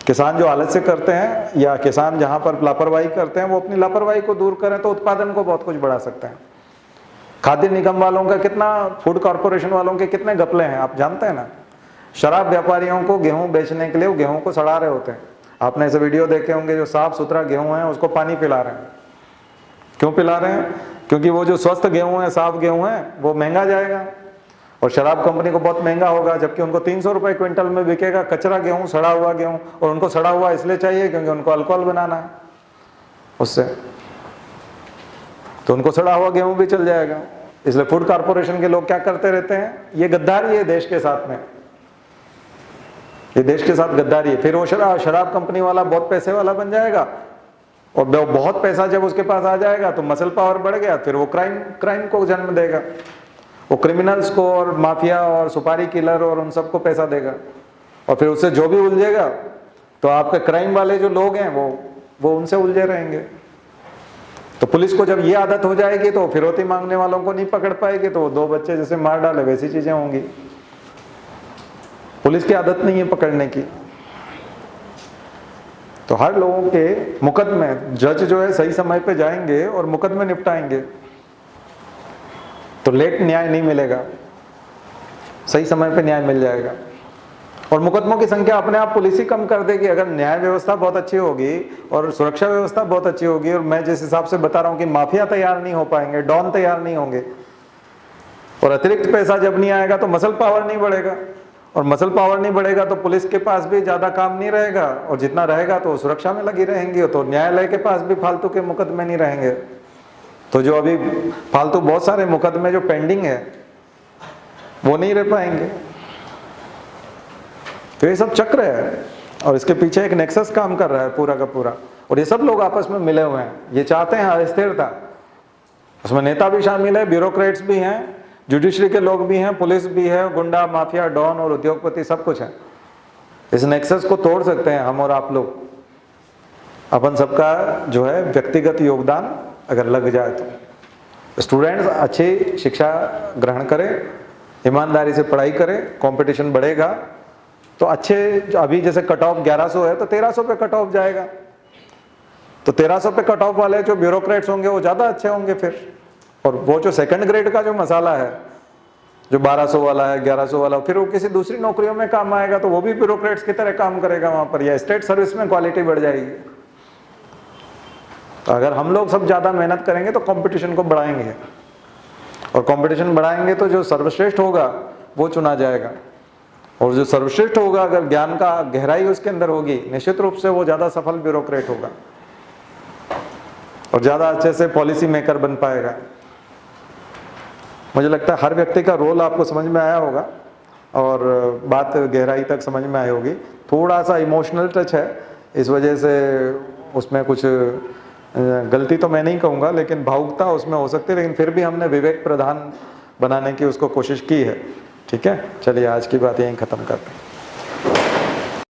किसान जो आलस्य करते हैं या किसान जहाँ पर लापरवाही करते हैं, वो अपनी लापरवाही को दूर करें तो उत्पादन को बहुत कुछ बढ़ा सकते हैं। खाद्य निगम वालों का कितना, फूड कॉर्पोरेशन वालों के कितने घपले हैं आप जानते हैं ना। शराब व्यापारियों को गेहूं बेचने के लिए वो गेहूं को सड़ा रहे होते हैं। आपने ऐसे वीडियो देखे होंगे, जो साफ सुथरा गेहूं है उसको पानी पिला रहे हैं। क्यों पिला रहे हैं? क्योंकि वो जो स्वस्थ गेहूं है, साफ गेहूं है, वो महंगा जाएगा और शराब कंपनी को बहुत महंगा होगा, जबकि उनको 300 रुपए क्विंटल में बिकेगा कचरा गेहूं, सड़ा हुआ गेहूं। और उनको सड़ा हुआ इसलिए चाहिए क्योंकि उनको अल्कोहल बनाना है उससे, तो उनको सड़ा हुआ गेहूं भी चल जाएगा। इसलिए फूड कॉर्पोरेशन के लोग क्या करते रहते हैं, ये गद्दारी है देश के साथ में, ये देश के साथ गद्दारी है। फिर वो शराब कंपनी वाला बहुत पैसे वाला बन जाएगा और बहुत पैसा जब उसके पास आ जाएगा तो मसल पावर बढ़ गया, फिर वो क्राइम को जन्म देगा। वो क्रिमिनल्स को और माफिया और सुपारी किलर और उन सबको पैसा देगा और फिर उससे जो भी उलझेगा तो आपके क्राइम वाले जो लोग हैं वो उनसे उलझे रहेंगे। तो पुलिस को जब ये आदत हो जाएगी तो फिरौती मांगने वालों को नहीं पकड़ पाएगी, तो 2 बच्चे जैसे मार डाले वैसी चीजें होंगी। पुलिस की आदत नहीं है पकड़ने की। तो हर लोगों के मुकदमे, जज जो है सही समय पे जाएंगे और मुकदमे निपटाएंगे तो लेट न्याय नहीं मिलेगा, सही समय पे न्याय मिल जाएगा। और मुकदमों की संख्या अपने आप पुलिस ही कम कर देगी अगर न्याय व्यवस्था बहुत अच्छी होगी और सुरक्षा व्यवस्था बहुत अच्छी होगी। और मैं जिस हिसाब से बता रहा हूं कि माफिया तैयार नहीं हो पाएंगे, डॉन तैयार नहीं होंगे, और अतिरिक्त पैसा जब नहीं आएगा तो मसल पावर नहीं बढ़ेगा, और मसल पावर नहीं बढ़ेगा तो पुलिस के पास भी ज्यादा काम नहीं रहेगा, और जितना रहेगा तो सुरक्षा में लगी रहेंगी, तो न्यायालय के पास भी फालतू के मुकदमे नहीं रहेंगे। तो जो अभी फालतू बहुत सारे मुकदमे जो पेंडिंग है वो नहीं रह पाएंगे। तो ये सब चक्र है और इसके पीछे एक नेक्सस काम कर रहा है पूरा का पूरा, और ये सब लोग आपस में मिले हुए हैं। ये चाहते हैं अस्थिरता, उसमें नेता भी शामिल है, ब्यूरोक्रेट्स भी हैं, जुडिशरी के लोग भी हैं, पुलिस भी है, गुंडा, माफिया, डॉन और उद्योगपति सब कुछ है। इस नेक्सस को तोड़ सकते हैं हम और आप लोग। अपन सबका जो है व्यक्तिगत योगदान अगर लग जाए तो स्टूडेंट्स अच्छी शिक्षा ग्रहण करें, ईमानदारी से पढ़ाई करें, कंपटीशन बढ़ेगा तो अच्छे, अभी जैसे कट ऑफ 1100 है तो 1300 पे कट ऑफ जाएगा, तो 1300 पे कट ऑफ वाले जो ब्यूरोक्रेट्स होंगे वो ज़्यादा अच्छे होंगे फिर। और वो जो सेकंड ग्रेड का जो मसाला है, जो 1200 वाला है, 1100 वाला, फिर वो किसी दूसरी नौकरियों में काम आएगा तो वो भी ब्यूरोक्रेट्स की तरह काम करेगा वहाँ पर, या स्टेट सर्विस में क्वालिटी बढ़ जाएगी। तो अगर हम लोग सब ज़्यादा मेहनत करेंगे तो कंपटीशन को बढ़ाएंगे, और कंपटीशन बढ़ाएंगे तो जो सर्वश्रेष्ठ होगा वो चुना जाएगा, और जो सर्वश्रेष्ठ होगा अगर ज्ञान का गहराई उसके अंदर होगी, निश्चित रूप से वो ज़्यादा सफल ब्यूरोक्रेट होगा और ज़्यादा अच्छे से पॉलिसी मेकर बन पाएगा। मुझे लगता है हर व्यक्ति का रोल आपको समझ में आया होगा और बात गहराई तक समझ में आई होगी। थोड़ा सा इमोशनल टच है, इस वजह से उसमें कुछ गलती तो मैं नहीं कहूँगा, लेकिन भावुकता उसमें हो सकती है, लेकिन फिर भी हमने विवेक प्रधान बनाने की उसको कोशिश की है। ठीक है, चलिए आज की बात यहीं ख़त्म करते हैं।